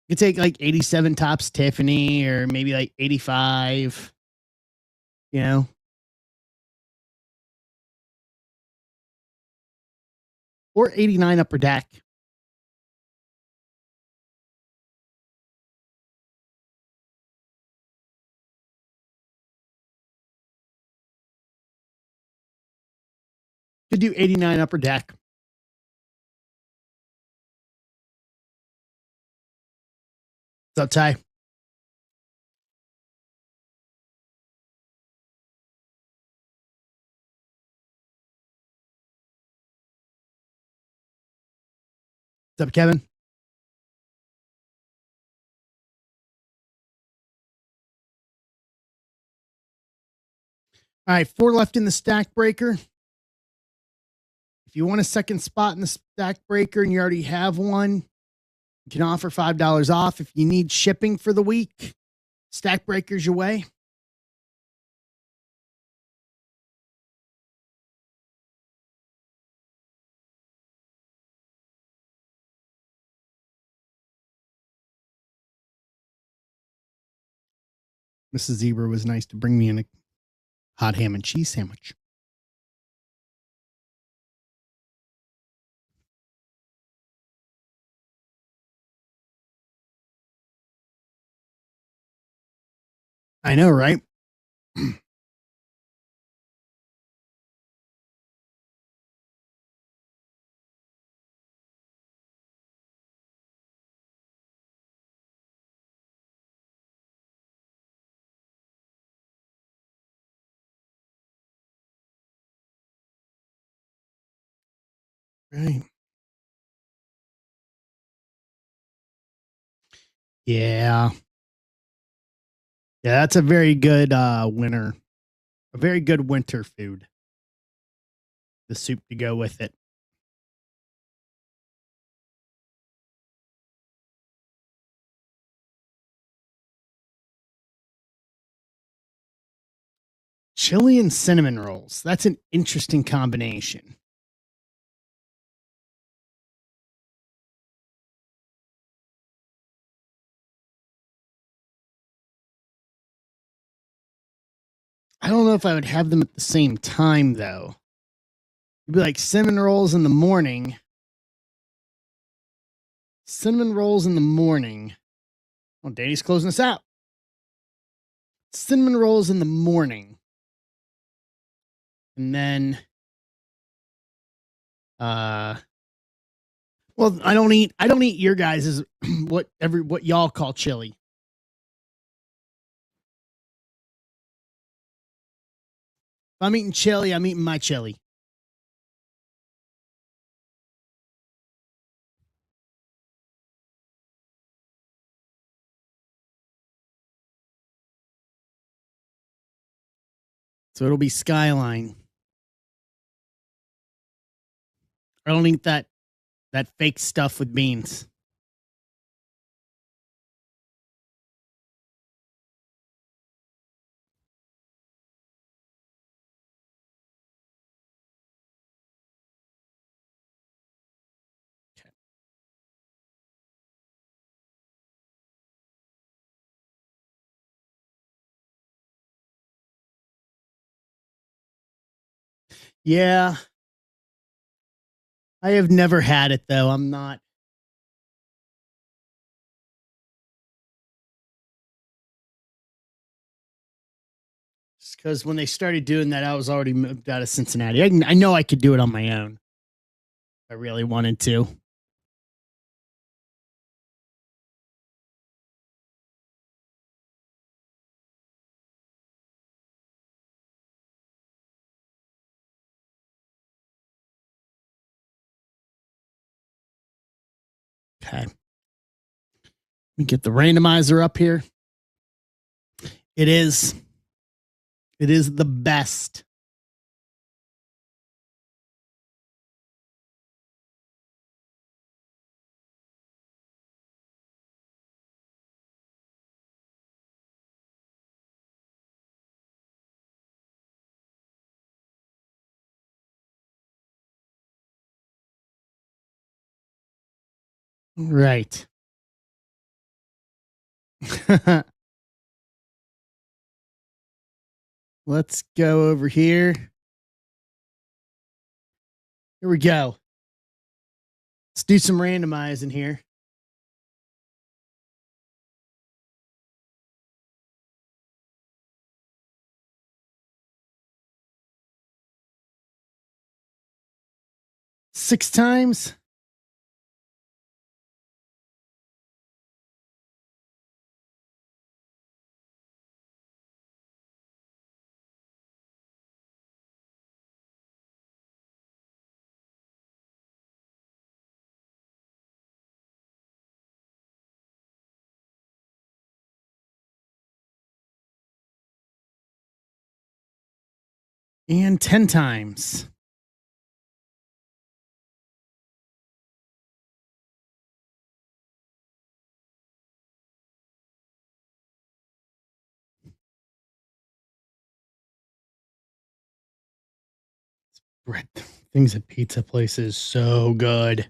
you take like 87 tops Tiffany or maybe like 85, you know. Or 89 upper deck. Could do 89 upper deck. What's up, Ty? What's up, Kevin? All right, 4 left in the stack breaker. If you want a second spot in the stack breaker and you already have one, you can offer $5 off. If you need shipping for the week, stack breakers your way. Mrs. Zebra was nice to bring me in a hot ham and cheese sandwich. I know, right? Right. Yeah. Yeah, that's a very good winter. A very good winter food. The soup to go with it. Chili and cinnamon rolls. That's an interesting combination. I don't know if I would have them at the same time, though. It'd be like cinnamon rolls in the morning. Cinnamon rolls in the morning. Well, Danny's closing us out. Cinnamon rolls in the morning. And then well, I don't eat your guys' what y'all call chili. If I'm eating chili, I'm eating my chili. So it'll be Skyline. I don't eat that fake stuff with beans. Yeah. I have never had it though. I'm not. Just because when they started doing that, I was already moved out of Cincinnati. I know I could do it on my own. If I really wanted to. Okay. Let me get the randomizer up here. It is the best. Right. Let's go over here. Here we go. Let's do some randomizing here. Six times. And 10 times. Bread things at pizza places so good.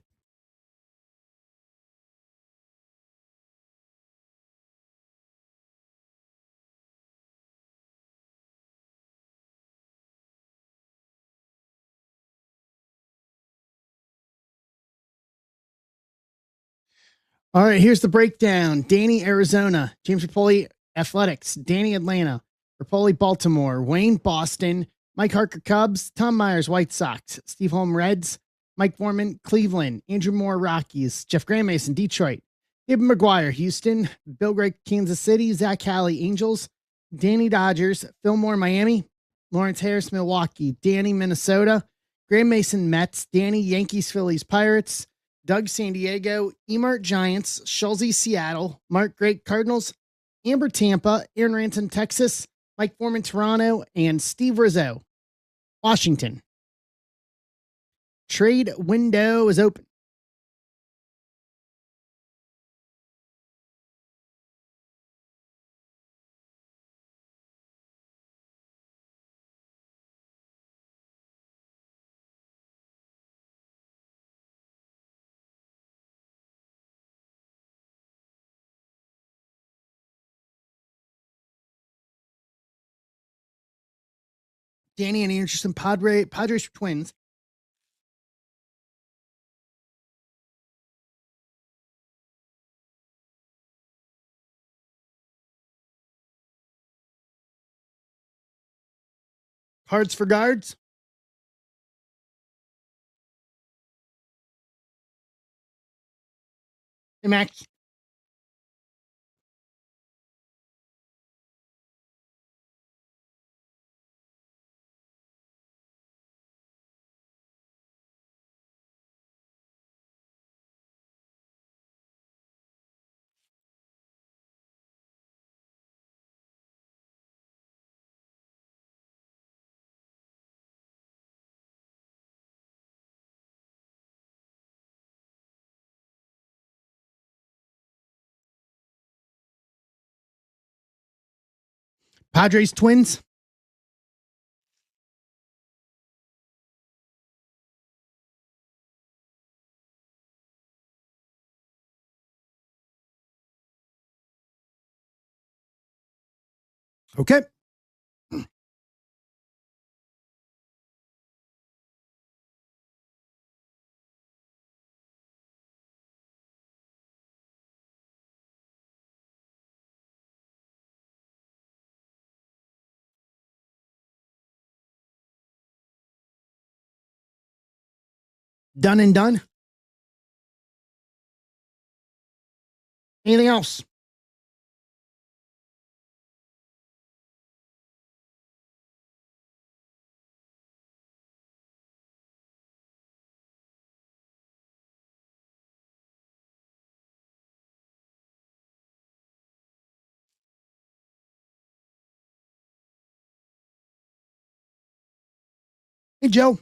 All right, here's the breakdown. Danny, Arizona. James Rapoli, Athletics. Danny, Atlanta. Rapoli, Baltimore. Wayne, Boston. Mike Harker, Cubs. Tom Myers, White Sox. Steve Holm, Reds. Mike Foreman, Cleveland. Andrew Moore, Rockies. Jeff Grandmason, Detroit. Ibn McGuire, Houston. Bill Gray, Kansas City. Zach Halley, Angels. Danny, Dodgers. Phil Moore, Miami. Lawrence Harris, Milwaukee. Danny, Minnesota. Graham Mason, Mets. Danny, Yankees, Phillies, Pirates. Doug, San Diego. Emart, Giants. Schulze, Seattle. Mark Great, Cardinals. Amber, Tampa. Aaron Ranson, Texas. Mike Foreman, Toronto. And Steve Rizzo, Washington. Trade window is open. Danny, any interest in Padres Twins? Cards for guards? Hey, Mac. Padres Twins? Okay. Done and done. Anything else? Hey, Joe.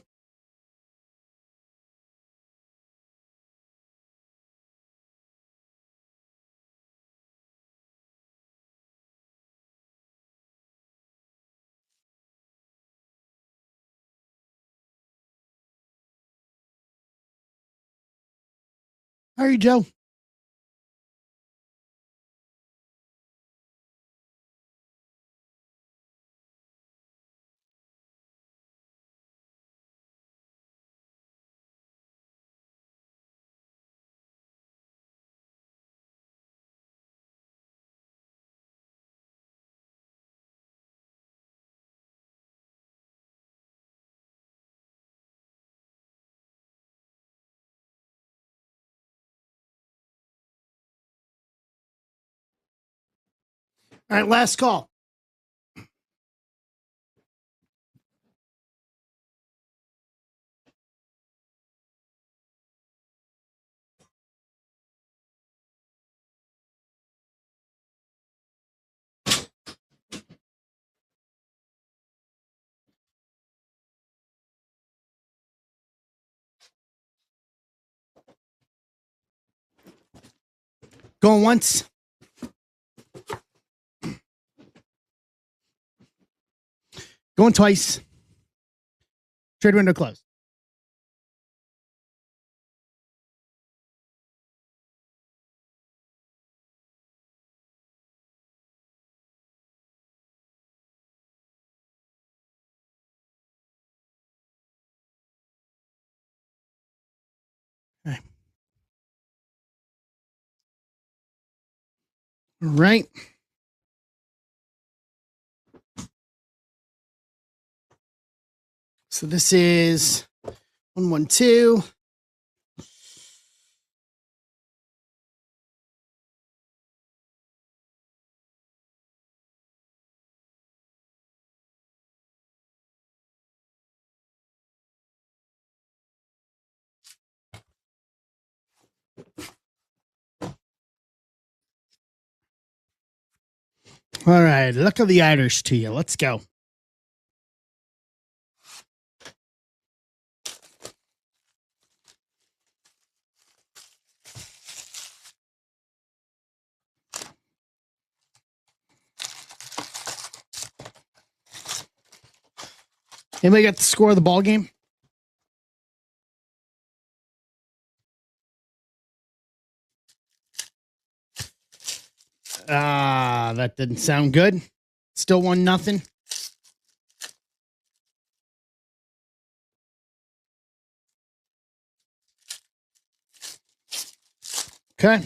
How are you, Joe? All right, last call. Going once. Going twice. Trade window closed. Okay. All right. So this is 112. All right. Luck of the Irish to you. Let's go. Anybody got the score of the ball game? That didn't sound good. Still 1-0. Okay.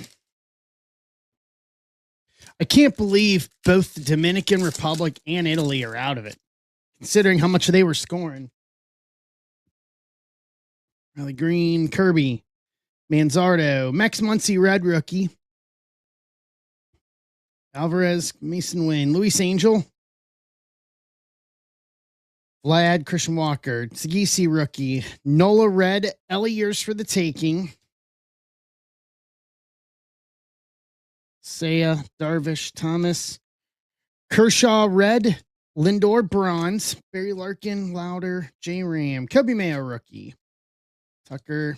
I can't believe both the Dominican Republic and Italy are out of it, considering how much they were scoring. Riley Green, Kirby, Manzardo, Max Muncy, red rookie. Alvarez, Mason Wynn, Luis Angel, Vlad, Christian Walker, Sagisi rookie, Nola red, Ellie years for the taking. Saya, Darvish, Thomas, Kershaw red, Lindor bronze, Barry Larkin, Louder, J Ram, Kobe Mayo rookie, Tucker,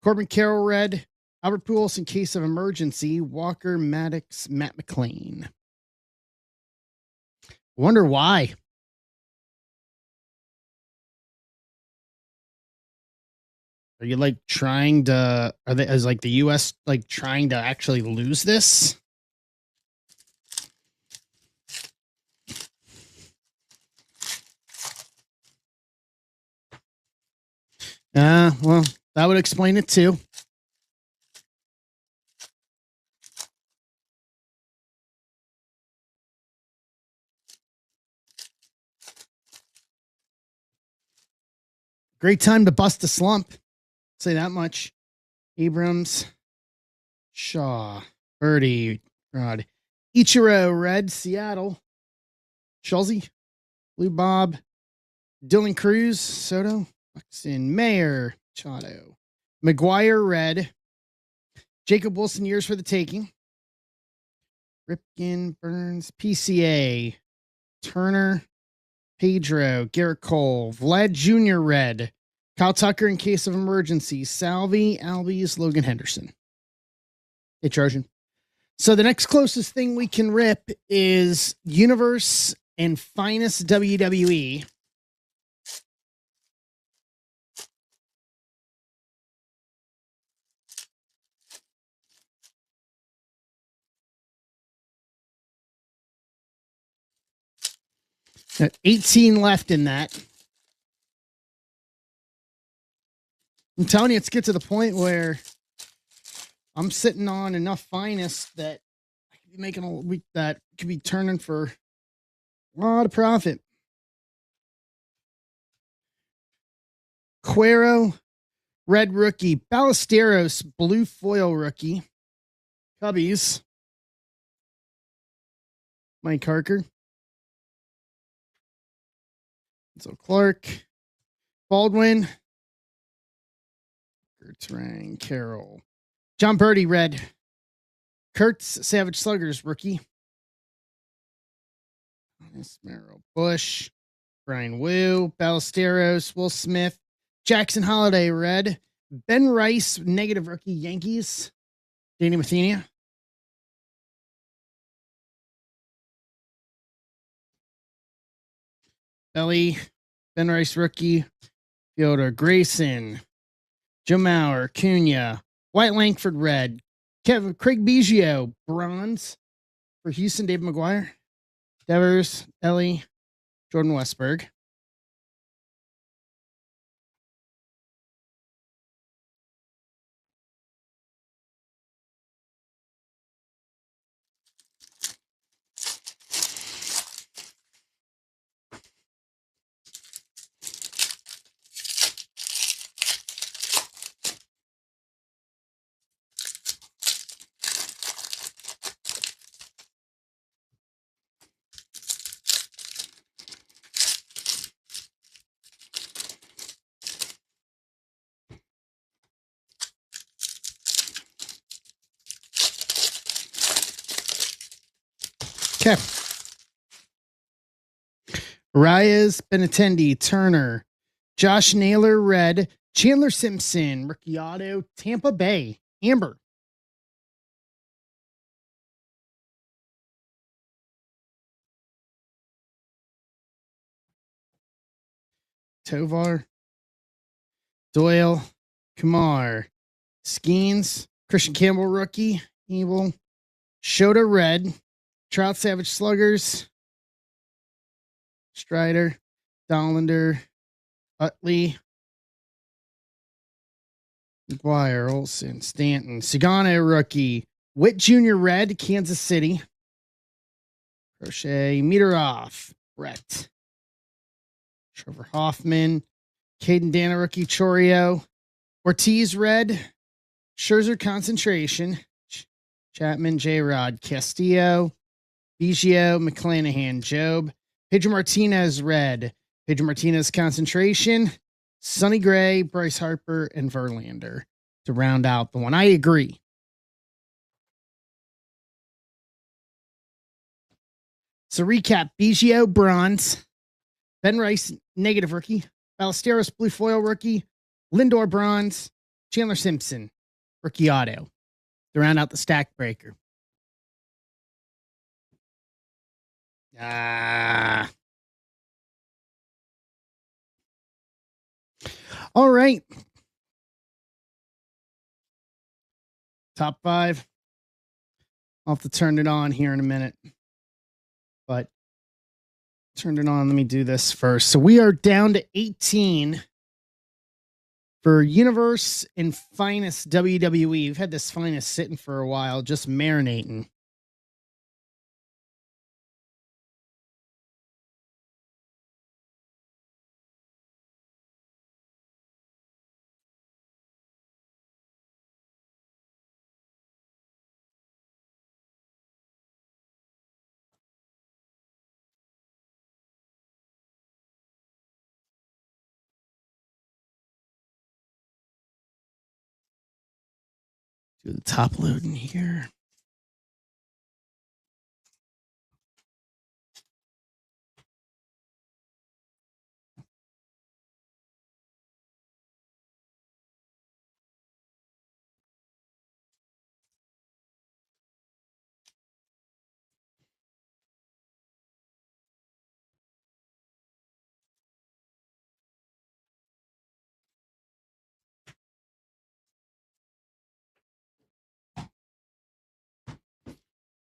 Corbin Carroll red, Albert Pujols in case of emergency, Walker, Maddox, Matt McLean. Wonder why. Are you like trying to, are they, as like the US like trying to actually lose this? Well, that would explain it too. Great time to bust a slump. Say that much. Abrams, Shaw, Birdie, Rod, Ichiro, red, Seattle, Schulze, Blue Bob, Dylan Cruz, Soto, Buxton, Mayer, Chado, McGuire, red, Jacob Wilson, years for the taking, Ripken, Burns, PCA, Turner, Pedro, Garrett Cole, Vlad Jr., red, Kyle Tucker in case of emergency, Salvi, Albies, Logan Henderson. Hey, Trojan. So the next closest thing we can rip is Universe and Finest WWE. Got 18 left in that. I'm telling you, it's get to the point where I'm sitting on enough Finest that I could be making a week that could be turning for a lot of profit. Cuero, red rookie. Ballesteros, blue foil rookie. Cubbies. Mike Harker. So Clark, Baldwin, Gertrang, Carroll, John Birdie, red, Kurtz, Savage Sluggers, rookie, Merrill, Bush, Brian Wu, Ballesteros, Will Smith, Jackson Holiday, red, Ben Rice, negative rookie, Yankees, Danny Mathenia, Belly, Ben Rice rookie, Fielder Grayson, Joe Mauer, Cunha, White Langford red, Craig Biggio bronze for Houston, David McGuire, Devers, Ellie, Jordan Westberg. Okay. Reyes, Benintendi, Turner, Josh Naylor, red, Chandler Simpson, rookie auto, Tampa Bay, amber. Tovar, Doyle, Kumar, Skeens, Christian Campbell, rookie, Evil, Shota, red, Trout, Savage, Sluggers, Strider, Dollander, Utley, McGuire, Olson, Stanton, Sagano, rookie, Witt Jr., red, Kansas City, Crochet, Meteroff, Brett, Trevor Hoffman, Caden Dana, rookie, Chorio, Ortiz, red, Scherzer, concentration, Chapman, J-Rod, Castillo, Biggio, McClanahan, Job, Pedro Martinez, red, Pedro Martinez, concentration, Sonny Gray, Bryce Harper, and Verlander to round out the one. I agree. So recap, Biggio, bronze, Ben Rice, negative rookie, Ballesteros, blue foil rookie, Lindor, bronze, Chandler Simpson, rookie auto to round out the stack breaker. All right. Top 5. I'll have to turn it on here in a minute. But turn it on. Let me do this first. So we are down to 18 for Universe and Finest WWE. We've had this Finest sitting for a while, just marinating. Do the top loading here.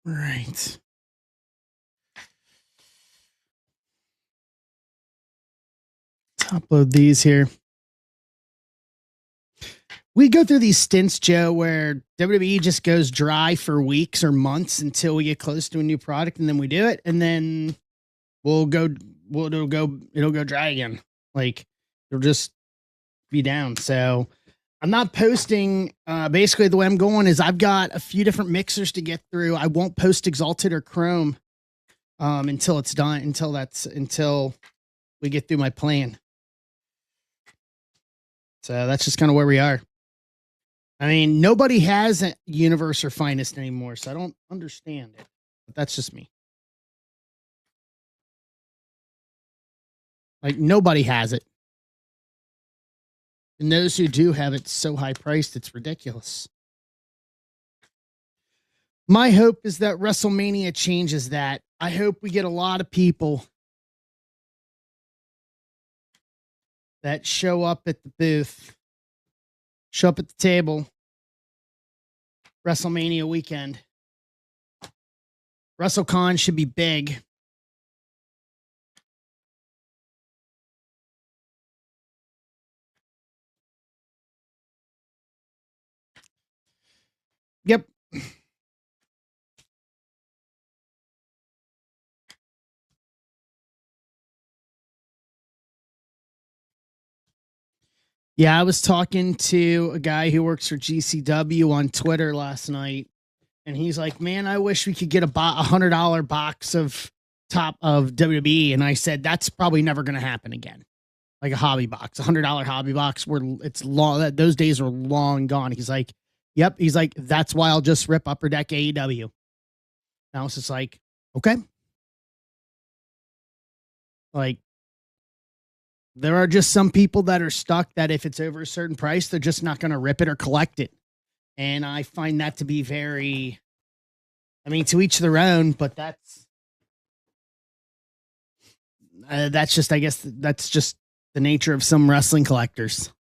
Right. Top load these here. We go through these stints, Joe, where WWE just goes dry for weeks or months until we get close to a new product, and then we do it, and then it'll go dry again. Like it'll just be down. So I'm not posting. Basically, the way I'm going is I've got a few different mixers to get through. I won't post Exalted or Chrome until it's done. Until we get through my plan. So that's just kind of where we are. I mean, nobody has a Universe or Finest anymore, so I don't understand it. But that's just me. Like nobody has it. And those who do have it so high priced, it's ridiculous. My hope is that WrestleMania changes that. I hope we get a lot of people that show up at the booth, show up at the table, WrestleMania weekend. WrestleCon should be big. Yep. Yeah, I was talking to a guy who works for GCW on Twitter last night, and he's like, "Man, I wish we could get a $100 box of top of WWE." And I said, "That's probably never going to happen again. Like a hobby box, $100 hobby box, where it's long. Those days are long gone." He's like, "Yep." He's like, "That's why I'll just rip Upper Deck AEW." And I was just like, "Okay." Like, there are just some people that are stuck that if it's over a certain price, they're just not going to rip it or collect it. And I find that to be very, I mean, to each their own, but that's just, I guess that's just the nature of some wrestling collectors.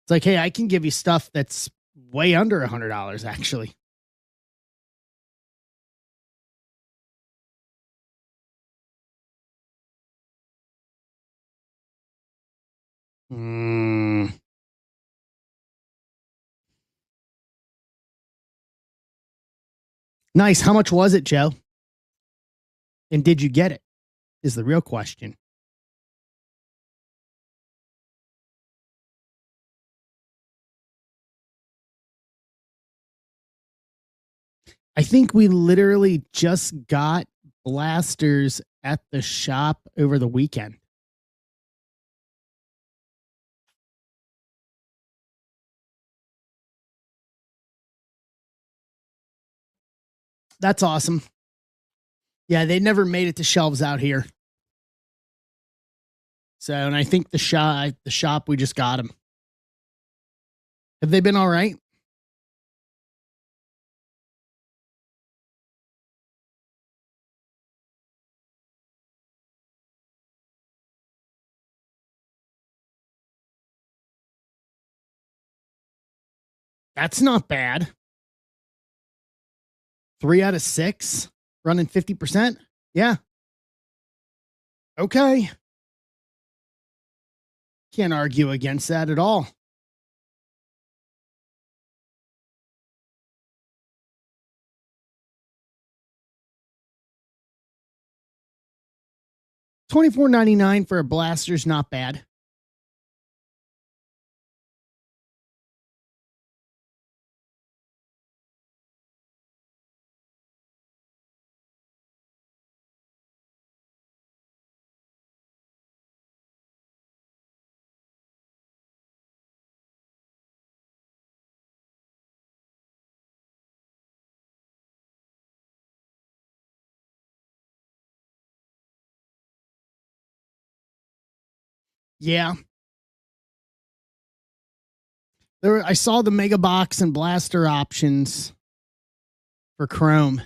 It's like, hey, I can give you stuff that's way under $100, actually. Nice. How much was it, Joe? And did you get it? Is the real question. I think we literally just got blasters at the shop over the weekend. That's awesome. Yeah, they never made it to shelves out here. So, and I think the shop we just got them. Have they been all right? That's not bad. 3 out of 6 running 50%. Yeah. Okay. Can't argue against that at all. $24.99 for a blaster's not bad. Yeah. I saw the mega box and blaster options for Chrome.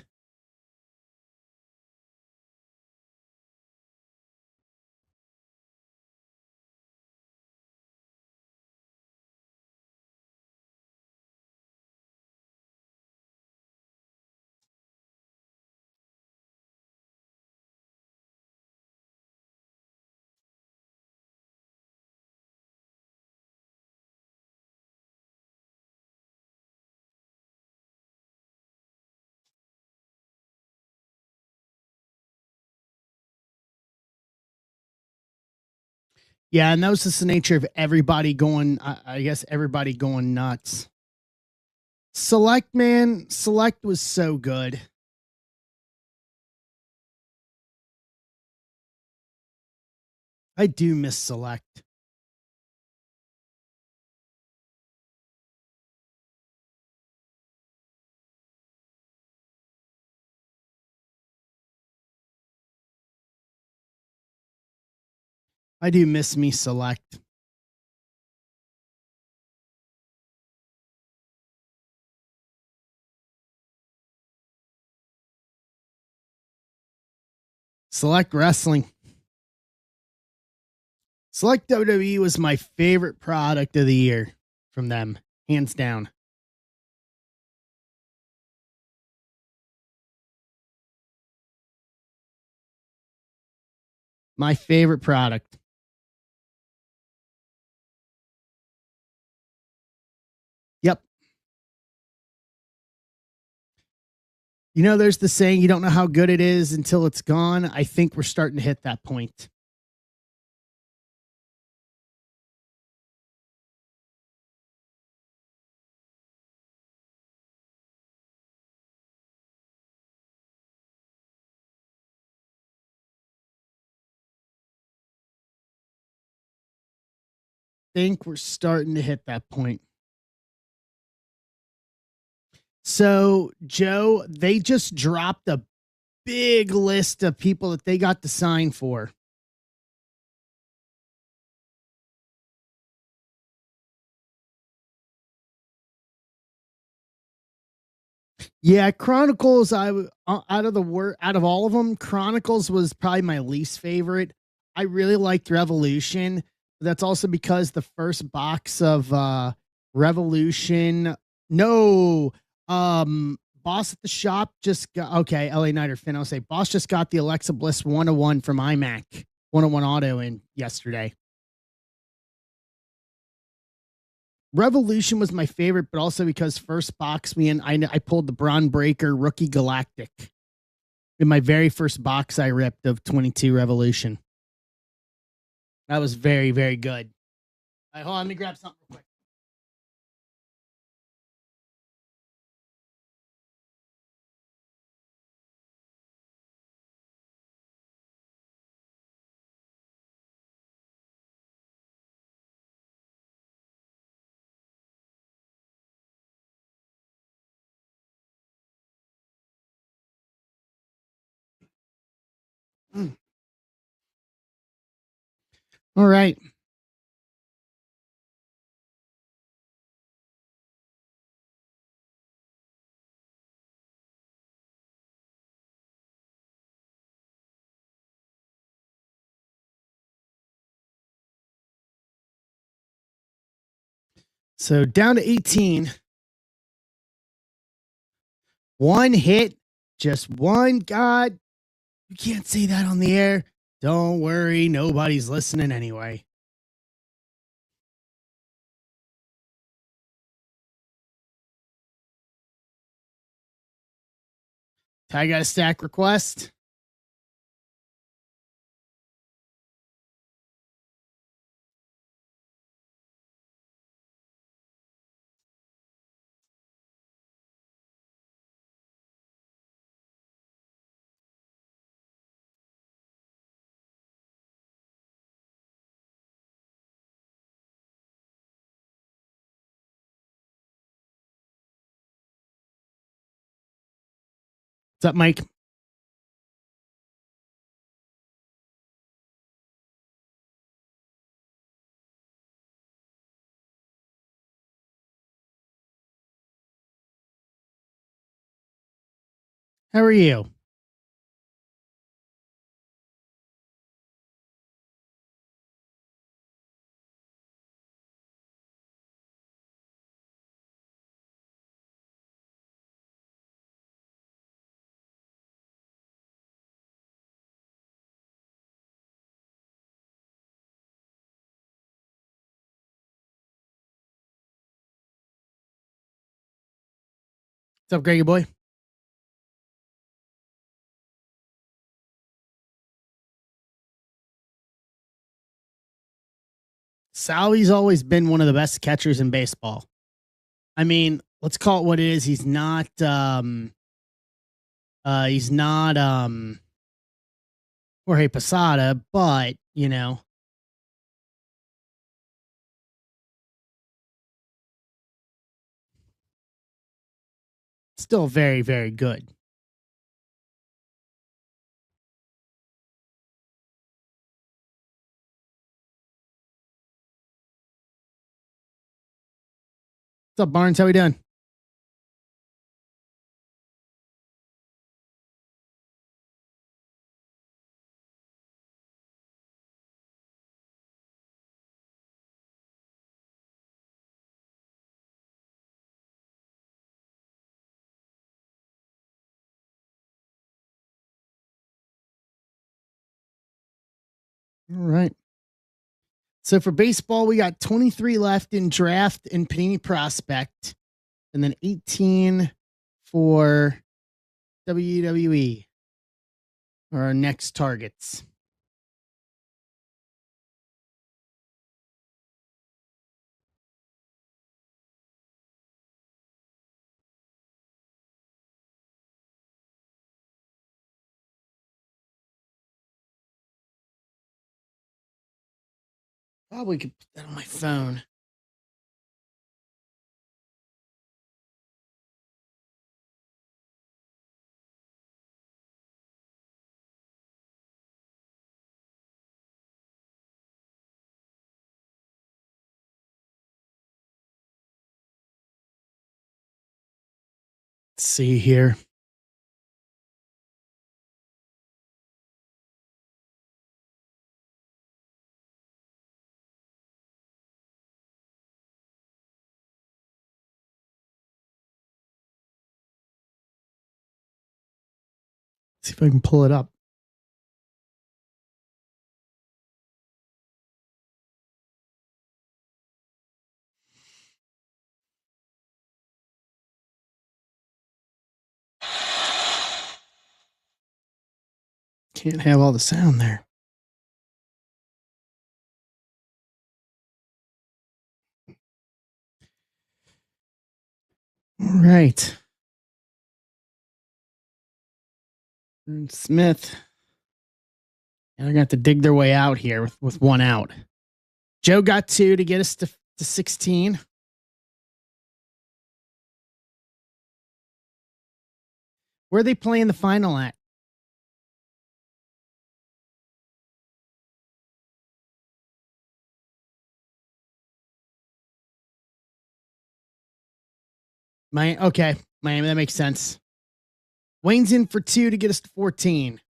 Yeah, and that was just the nature of everybody going, I guess everybody going nuts. Select, man, Select was so good. I do miss Select. I do miss me Select. Select Wrestling. Select WWE was my favorite product of the year from them, hands down. My favorite product. Yep. You know, there's the saying, you don't know how good it is until it's gone. I think we're starting to hit that point. Think we're starting to hit that point. So, Joe, they just dropped a big list of people that they got to sign for. Yeah, Chronicles. Out of out of all of them, Chronicles was probably my least favorite. I really liked Revolution. That's also because the first box of Revolution. No, Boss at the Shop just got okay. LA Knight or Finn. I'll say Boss just got the Alexa Bliss 101 from iMac 101 Auto in yesterday. Revolution was my favorite, but also because first box I pulled the Braun Breaker Rookie Galactic in my very first box I ripped of 22 Revolution. That was very, very good. All right, hold on, let me grab something real quick. All right. So down to 18. One hit, just one. God, you can't say that on the air. Don't worry, nobody's listening anyway. I got a stack request. What's up, Mike? How are you? What's up, Greggy boy? Salvy's always been one of the best catchers in baseball. I mean, let's call it what it is. He's not Jorge Posada, but you know, still very, very good. What's up, Barnes? How we doing? All right. So for baseball, we got 23 left in draft and Panini Prospect, and then 18 for WWE are our next targets. Probably could put that on my phone. Let's see here. See if I can pull it up. Can't have all the sound there. All right. And Smith. And they're going to have to dig their way out here with one out. Joe got 2 to get us to 16. Where are they playing the final at? Okay, Miami. That makes sense. Wayne's in for 2 to get us to 14.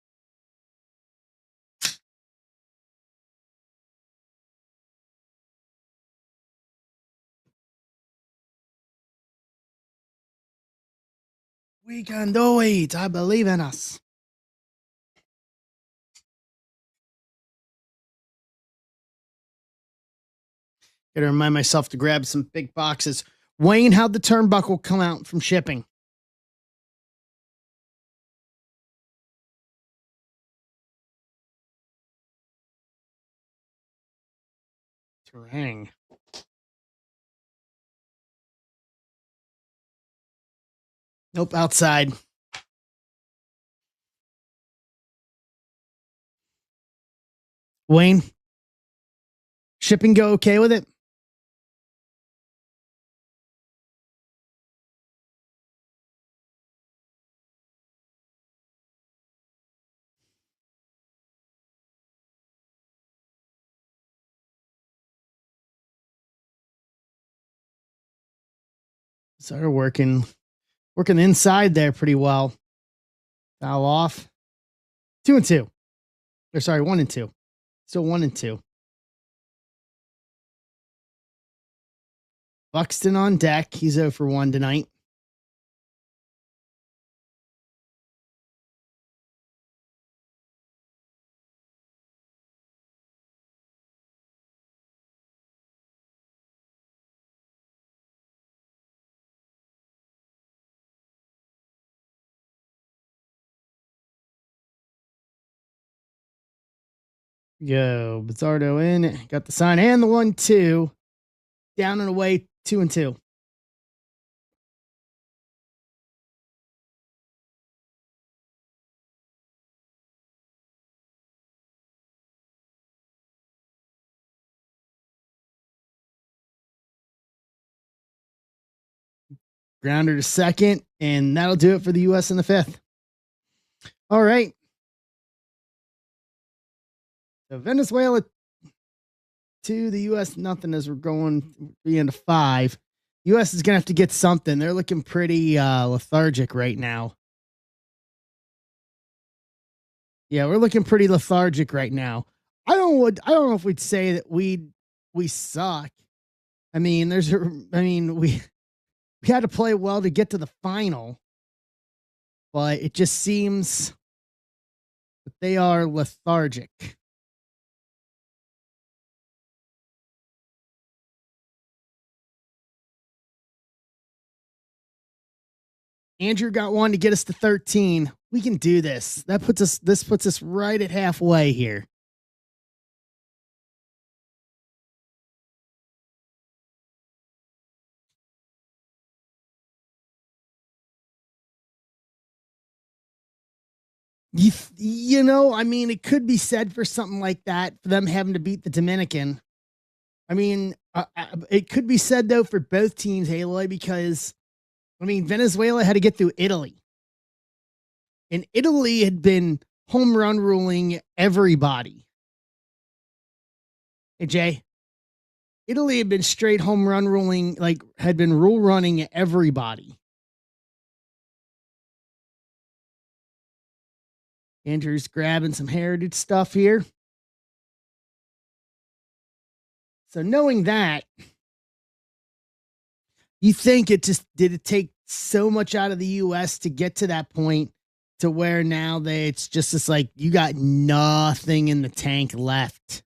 We can do it. I believe in us. Gotta remind myself to grab some big boxes. Wayne, how'd the turnbuckle come out from shipping? Terang. Nope, outside. Wayne, shipping go okay with it? Started working inside there pretty well. Foul off. 2 and 2. Or sorry, 1 and 2. Still 1 and 2. Buxton on deck. He's 0 for 1 tonight. Go. Bizzardo in. Got the sign and the 1-2. Down and away. 2 and 2. Grounder to second, and that'll do it for the U.S. in the 5th. All right. So Venezuela 2, the U.S. nothing as we're going 3 into 5. U.S. is going to have to get something. They're looking pretty lethargic right now. Yeah, we're looking pretty lethargic right now. I don't know if we'd say that we suck. I mean, we had to play well to get to the final, but it just seems that they are lethargic. Andrew got one to get us to 13. We can do this. This puts us right at halfway here. You know, I mean, it could be said for something like that, for them having to beat the Dominican. I mean, it could be said, though, for both teams, Aloy, because, I mean, Venezuela had to get through Italy. And Italy had been home run ruling everybody. Hey, Jay. Italy had been straight home run ruling, like, had been rule running everybody. Andrew's grabbing some heritage stuff here. So knowing that, you think it just did it take so much out of the US to get to that point to where now it's just this like you got nothing in the tank left.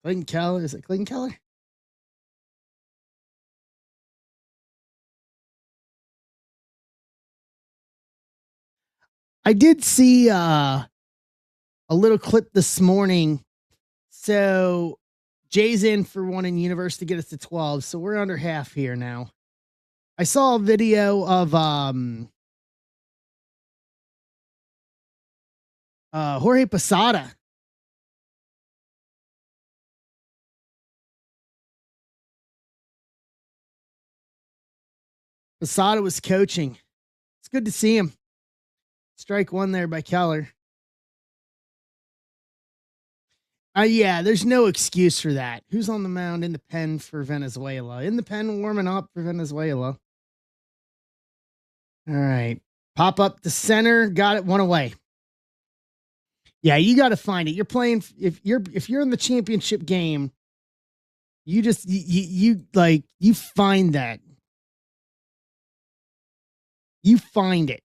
Clayton Keller, is it Clayton Keller? I did see a little clip this morning. So Jay's in for one in universe to get us to 12. So we're under half here now. I saw a video of Jorge Posada. Posada was coaching. It's good to see him. Strike one there by Keller. Yeah, there's no excuse for that. Who's on the mound in the pen for Venezuela? In the pen warming up for Venezuela. All right. Pop up the center. Got it. One away. Yeah, you got to find it. You're playing if you're in the championship game, you just you find that. You find it.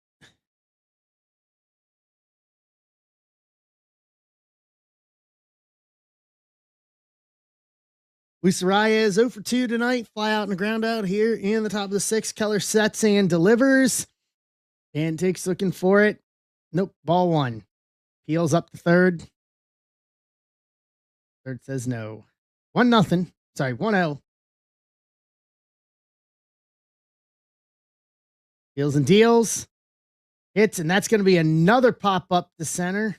Luis Reyes 0 for 2 tonight. Fly out and ground out here in the top of the sixth. Keller sets and delivers. And takes looking for it. Nope. Ball one. Peels up the third. Third says no. 1-0. Sorry, 1-0. Deals and deals. Hits, and that's going to be another pop up the center.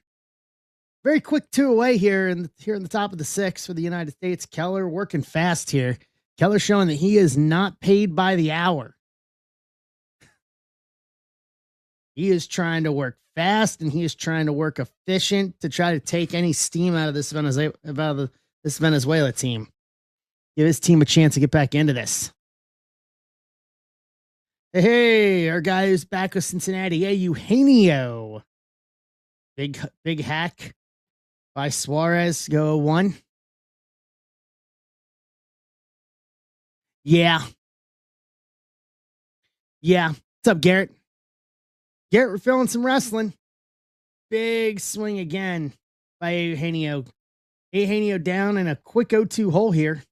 Very quick 2 away here in the top of the sixth for the United States. Keller working fast here. Keller showing that he is not paid by the hour. He is trying to work fast and he is trying to work efficient to try to take any steam out of this Venezuela team. Give his team a chance to get back into this. Hey, our guy who's back with Cincinnati. Hey, Eugenio. Big hack by Suarez. Go 1. Yeah. What's up, Garrett? Garrett, we're feeling some wrestling. Big swing again by Eugenio. Eugenio down in a quick 0-2 hole here.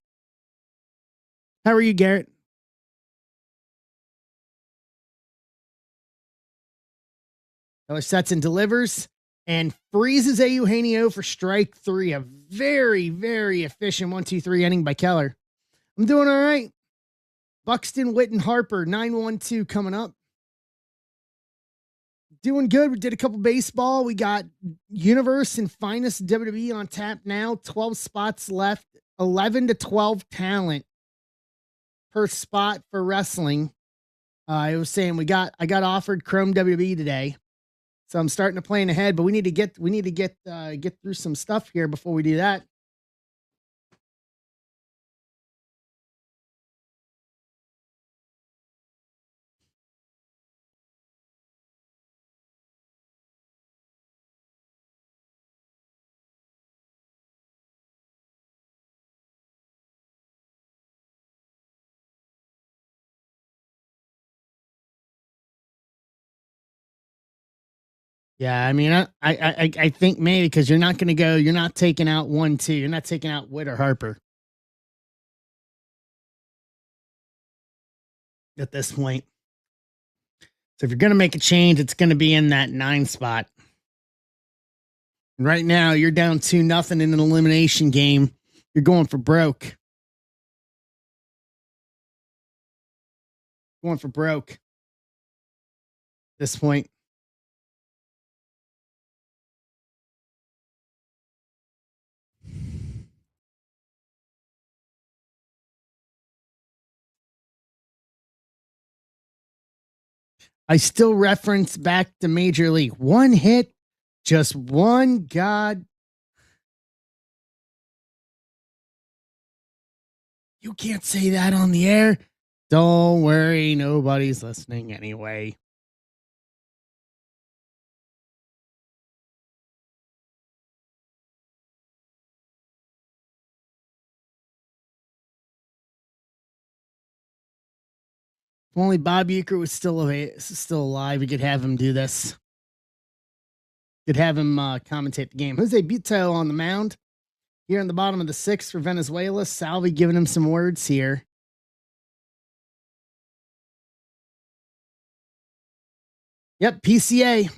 How are you, Garrett? Keller sets and delivers and freezes a Eugenio for strike 3. A very, very efficient 1-2-3 inning by Keller. I'm doing all right. Buxton, Witten, Harper, 9-1-2 coming up. Doing good. We did a couple baseball. We got Universe and Finest WWE on tap now. 12 spots left. 11 to 12 talent per spot for wrestling. I was saying I got offered Chrome WWE today. So I'm starting to plan ahead, but we need to get through some stuff here before we do that. Yeah, I mean, I think maybe because you're not going to go, you're not taking out 1-2, you're not taking out Witt or Harper at this point. So if you're going to make a change, it's going to be in that 9 spot. And right now, you're down 2-0 in an elimination game. You're going for broke. Going for broke at this point. I still reference back to Major League. One hit, just one God. You can't say that on the air. Don't worry, nobody's listening anyway. If only Bob Uecker was still alive, we could have him do this. Could have him commentate the game. Jose Buto on the mound here in the bottom of the 6th for Venezuela. Salvi giving him some words here. Yep, PCA.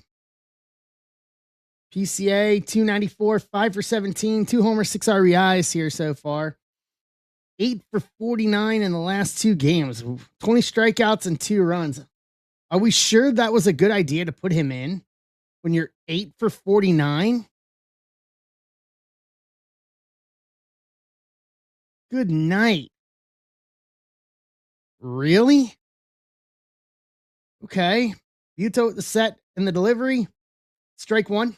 PCA 294, 5 for 17, 2 homers, 6 RBIs here so far. 8 for 49 in the last 2 games, 20 strikeouts and 2 runs. Are we sure that was a good idea to put him in when you're 8 for 49? Good night. Really? Okay. Buto at the set and the delivery. Strike 1.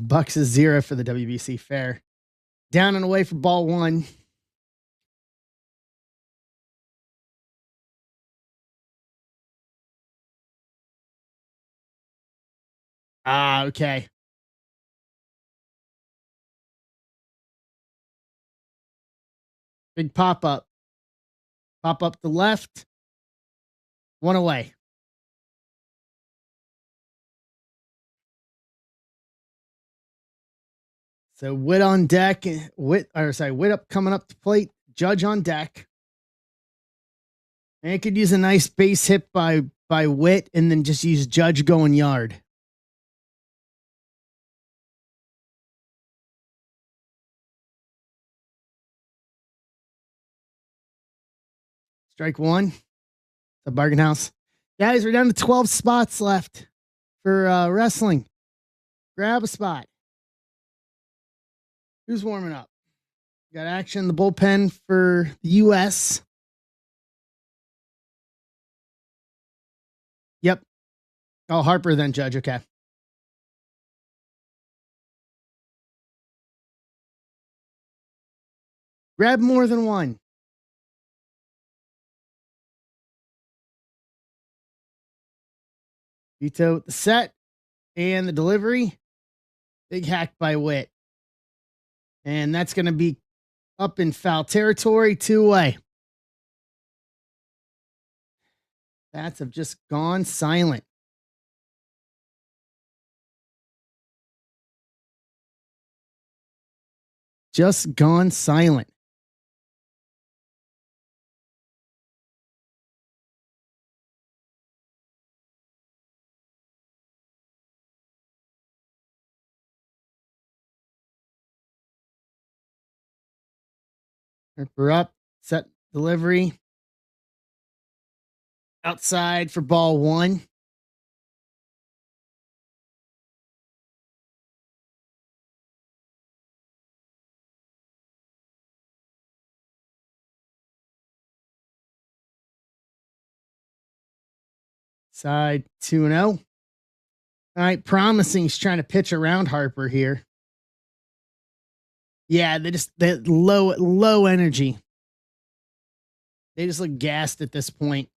Bucks is 0 for the WBC fair. Down and away for ball 1. Okay. Big pop up. Pop up the left. 1 away. So Witt on deck. Witt up coming up to plate. Judge on deck. And it could use a nice base hit by Witt and then just use Judge going yard. Strike 1. The bargain house. Guys, we're down to 12 spots left for wrestling. Grab a spot. Who's warming up? Got action in the bullpen for the U.S. Yep. Oh, Harper then Judge. Okay. Grab more than one. Buto the set and the delivery. Big hack by Witt. And that's going to be up in foul territory, 2 away. Bats have just gone silent. Just gone silent. Harper up, set delivery. Outside for ball 1. Side 2-0. All right, promising he's trying to pitch around Harper here. Yeah, they low energy. They just look gassed at this point.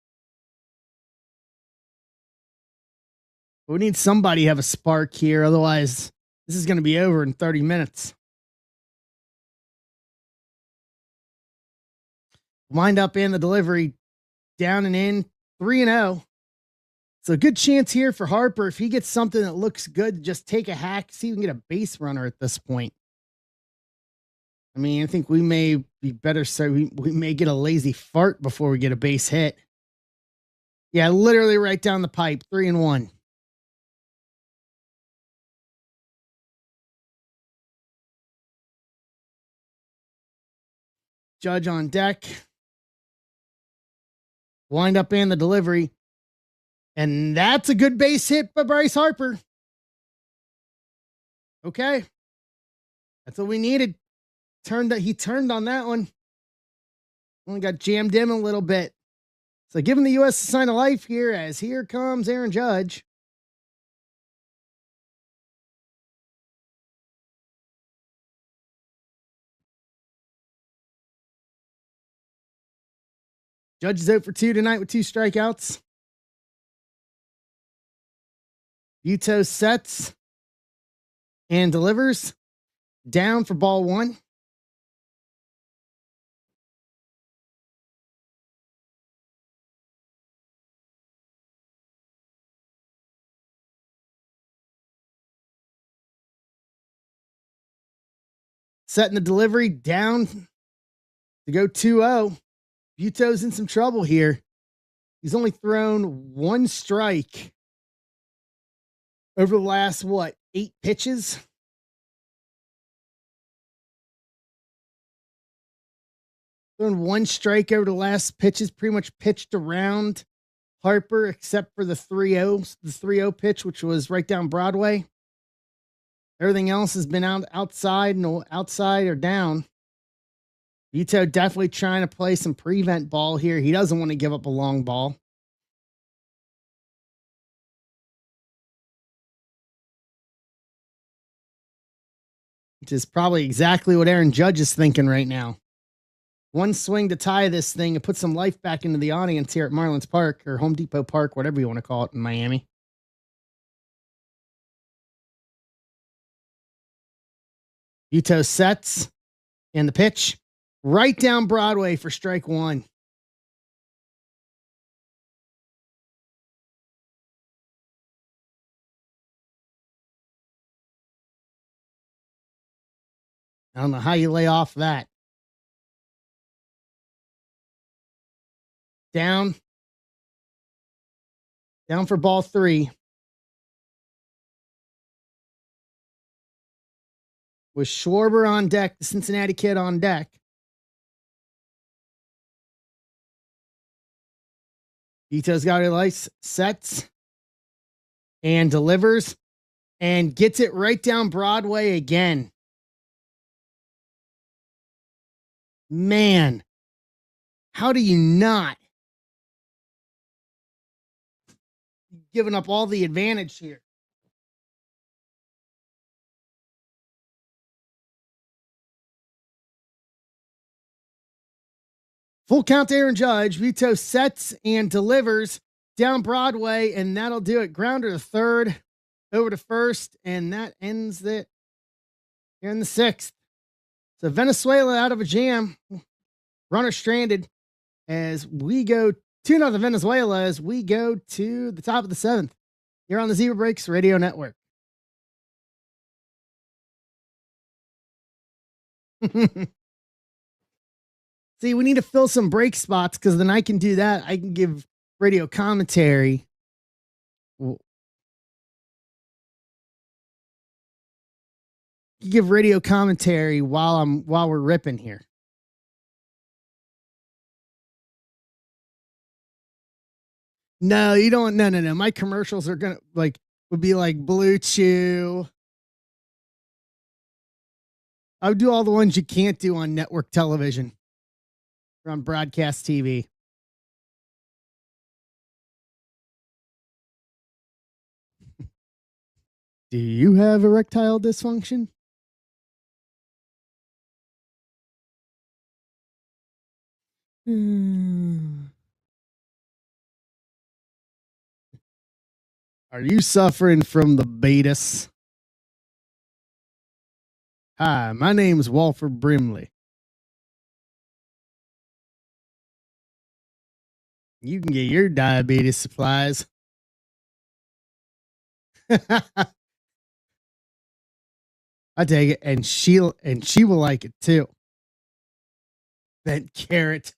We need somebody to have a spark here. Otherwise, this is going to be over in 30 minutes. Wind up in the delivery, down and in, 3-0. So a good chance here for Harper. If he gets something that looks good, just take a hack, see if we can get a base runner at this point. I mean, I think we may be better. So we may get a lazy fart before we get a base hit. Yeah, literally right down the pipe, 3-1. Judge on deck. Wind up in the delivery. And that's a good base hit by Bryce Harper. Okay. That's what we needed. He turned on that one. Only got jammed in a little bit. So giving the U.S. a sign of life here as here comes Aaron Judge. Judge is out for 2 tonight with 2 strikeouts. Yuto sets and delivers. Down for ball 1. Setting the delivery down to go 2-0. Yuto's in some trouble here. He's only thrown 1 strike over the last, 8 pitches? Thrown 1 strike over the last pitches, pretty much pitched around Harper, except for the 3-0 pitch, which was right down Broadway. Everything else has been outside or down. Yuto definitely trying to play some prevent ball here. He doesn't want to give up a long ball. Which is probably exactly what Aaron Judge is thinking right now. 1 swing to tie this thing and put some life back into the audience here at Marlins Park or Home Depot Park, whatever you want to call it in Miami. Yuto sets and the pitch right down Broadway for strike 1. I don't know how you lay off that. Down for ball 3. With Schwarber on deck, the Cincinnati kid on deck. Yuto's got a lice, sets and delivers and gets it right down Broadway again. Man, how do you not? Giving up all the advantage here. Full count to Aaron Judge. Yuto sets and delivers down Broadway, and that'll do it. Grounder to third, over to first, and that ends it here in the 6th. So Venezuela out of a jam. Runner stranded as we go 2-0 Venezuela as we go to the top of the 7th. You're on the Zebra Breaks Radio Network. See, we need to fill some break spots because then I can do that. I can give radio commentary. Give radio commentary while we're ripping here. No, you don't. No. My commercials are would be like Blue Chew. I would do all the ones you can't do on network television or on broadcast TV. Do you have erectile dysfunction? Are you suffering from the Betas? Hi, my name is Walford Brimley. You can get your diabetes supplies. I take it, and she will like it too. That carrot.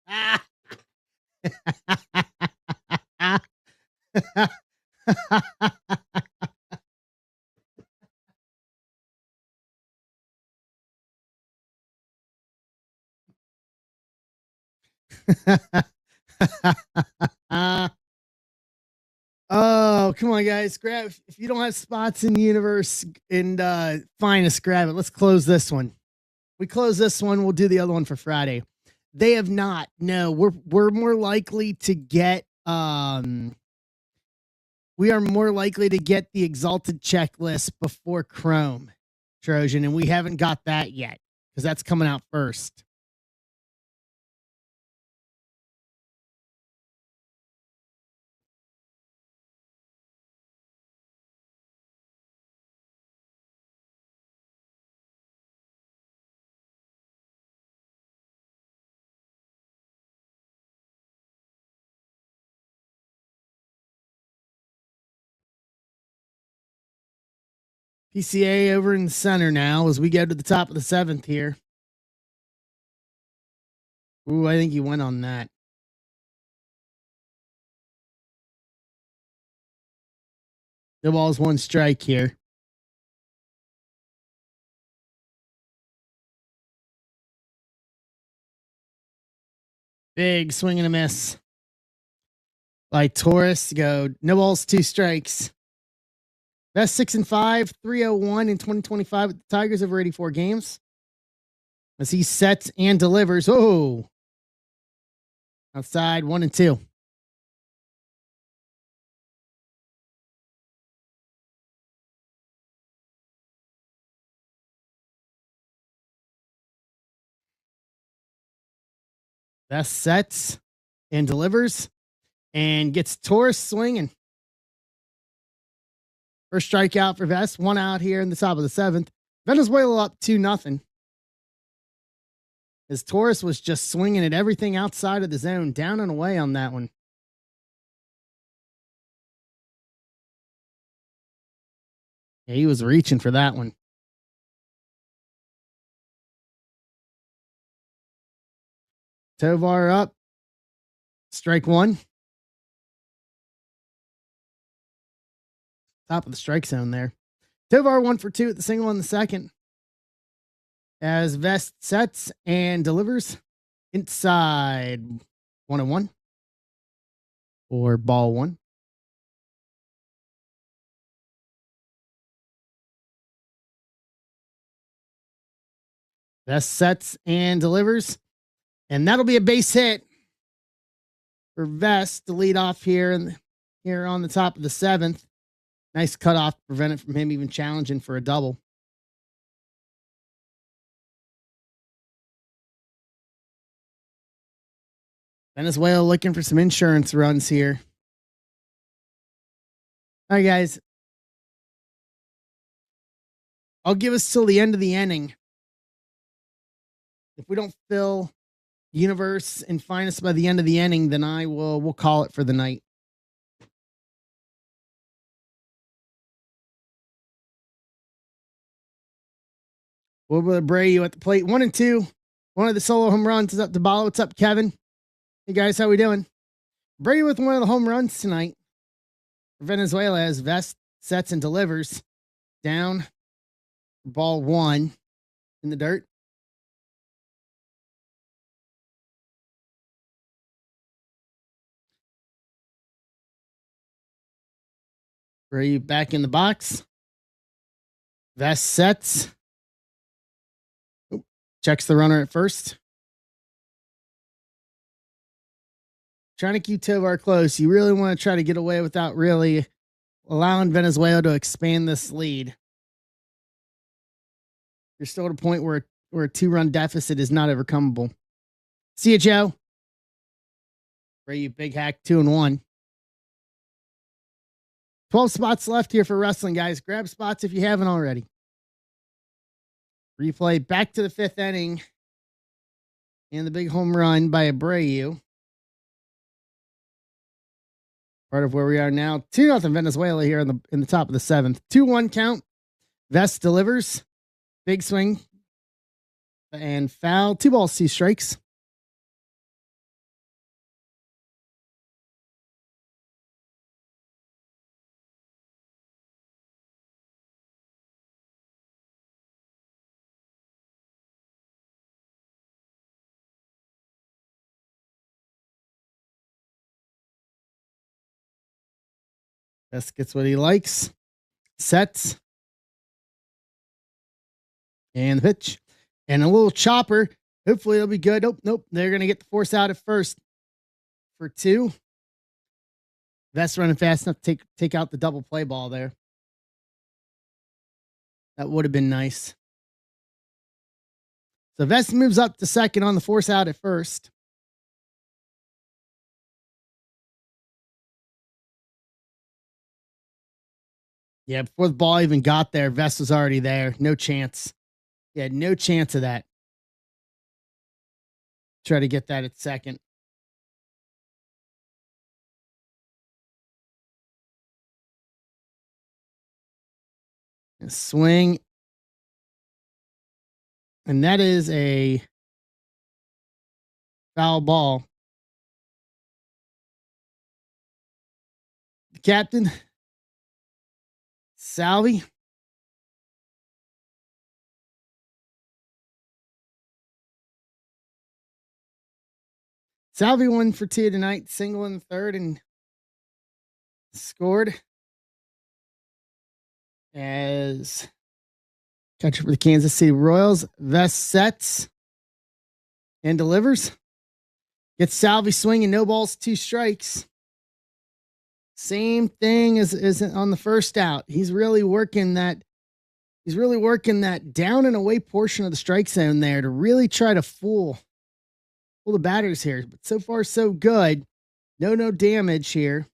Oh, come on, guys. Grab if you don't have spots in the universe and find us, grab it. Let's close this one. We close this one, we'll do the other one for Friday. They have not. No, we're more likely to get we are more likely to get the exalted checklist before Chrome, Trojan, and we haven't got that yet because that's coming out first. PCA over in the center now as we go to the top of the 7th here. Ooh, I think he went on that. The ball's 1 strike here. Big swing and a miss by Taurus. Go no balls, 2 strikes. Best 6-5, 301 in 2025 with the Tigers over 84 games. As he sets and delivers. Oh, outside 1-2. Best sets and delivers and gets Taurus swinging. First strikeout for Vest. 1 out here in the top of the 7th. Venezuela up 2-0. As Taurus was just swinging at everything outside of the zone, down and away on that one. Yeah, he was reaching for that one. Tovar up. Strike 1. Top of the strike zone there. Tovar 1 for 2 at the single in the 2nd. As Vest sets and delivers inside 1-1 or ball 1. Vest sets and delivers, and that'll be a base hit for Vest to lead off here and here on the top of the 7th. Nice cutoff to prevent it from him even challenging for a double. Venezuela looking for some insurance runs here. All right, guys. I'll give us till the end of the inning. If we don't fill universe and find us by the end of the inning, then we'll call it for the night. Wilbur Abreu at the plate. 1-2. One of the solo home runs is up to Bala. What's up, Kevin? Hey guys, how we doing? Abreu with one of the home runs tonight for Venezuela as Vest sets and delivers. Down. Ball 1 in the dirt. Abreu back in the box. Vest sets. Checks the runner at first. Trying to keep Tovar close. You really want to try to get away without really allowing Venezuela to expand this lead. You're still at a point where a 2-run deficit is not overcomable. See you, Joe. Abreu big hack 2-1. 12 spots left here for wrestling, guys. Grab spots if you haven't already. Replay back to the 5th inning. And the big home run by Abreu. Part of where we are now. 2-0 Venezuela here in the top of the 7th. 2-1 count. Vest delivers. Big swing. And foul. 2 balls, 2 strikes. Vest gets what he likes. Sets. And the pitch. And a little chopper. Hopefully it'll be good. Nope. They're going to get the force out at first for 2. Vest running fast enough to take out the double play ball there. That would have been nice. So Vest moves up to second on the force out at first. Yeah, before the ball even got there, Vest was already there. No chance. He had no chance of that. Try to get that at second. Swing. And that is a foul ball. The captain, Salvi. Salvi 1 for 2 tonight, single in the 3rd and scored as catcher for the Kansas City Royals. Vest sets and delivers. Gets Salvi swinging, no balls, 2 strikes. Same thing as on the first out. He's really working that down and away portion of the strike zone there to really try to fool the batters here. But so far, so good. No damage here.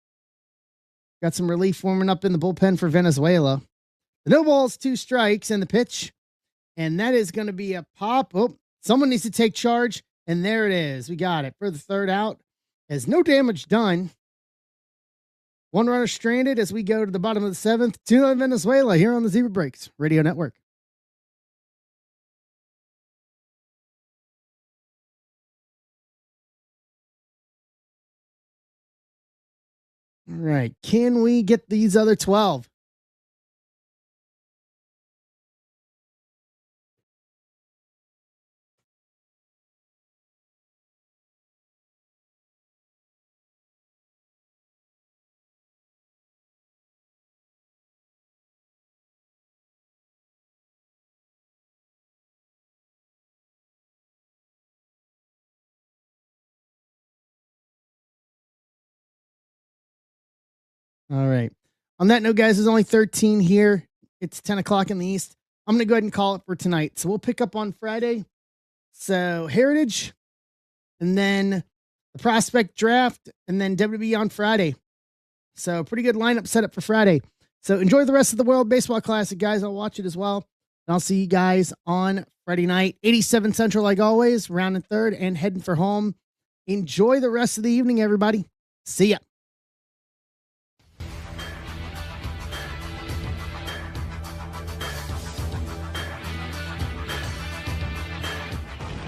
Got some relief warming up in the bullpen for Venezuela. The no balls, 2 strikes, and the pitch. And that is going to be a pop. Oh, someone needs to take charge. And there it is. We got it for the 3rd out. As no damage done. 1 runner stranded as we go to the bottom of the 7th. 2-0 Venezuela here on the Zebra Breaks Radio Network. All right. Can we get these other 12? All right. On that note, guys, there's only 13 here. It's 10 o'clock in the East. I'm going to go ahead and call it for tonight. So we'll pick up on Friday. So Heritage, and then the prospect draft, and then WB on Friday. So pretty good lineup set up for Friday. So enjoy the rest of the World Baseball Classic, guys. I'll watch it as well. And I'll see you guys on Friday night, 87 Central, like always, round and 3rd, and heading for home. Enjoy the rest of the evening, everybody. See ya.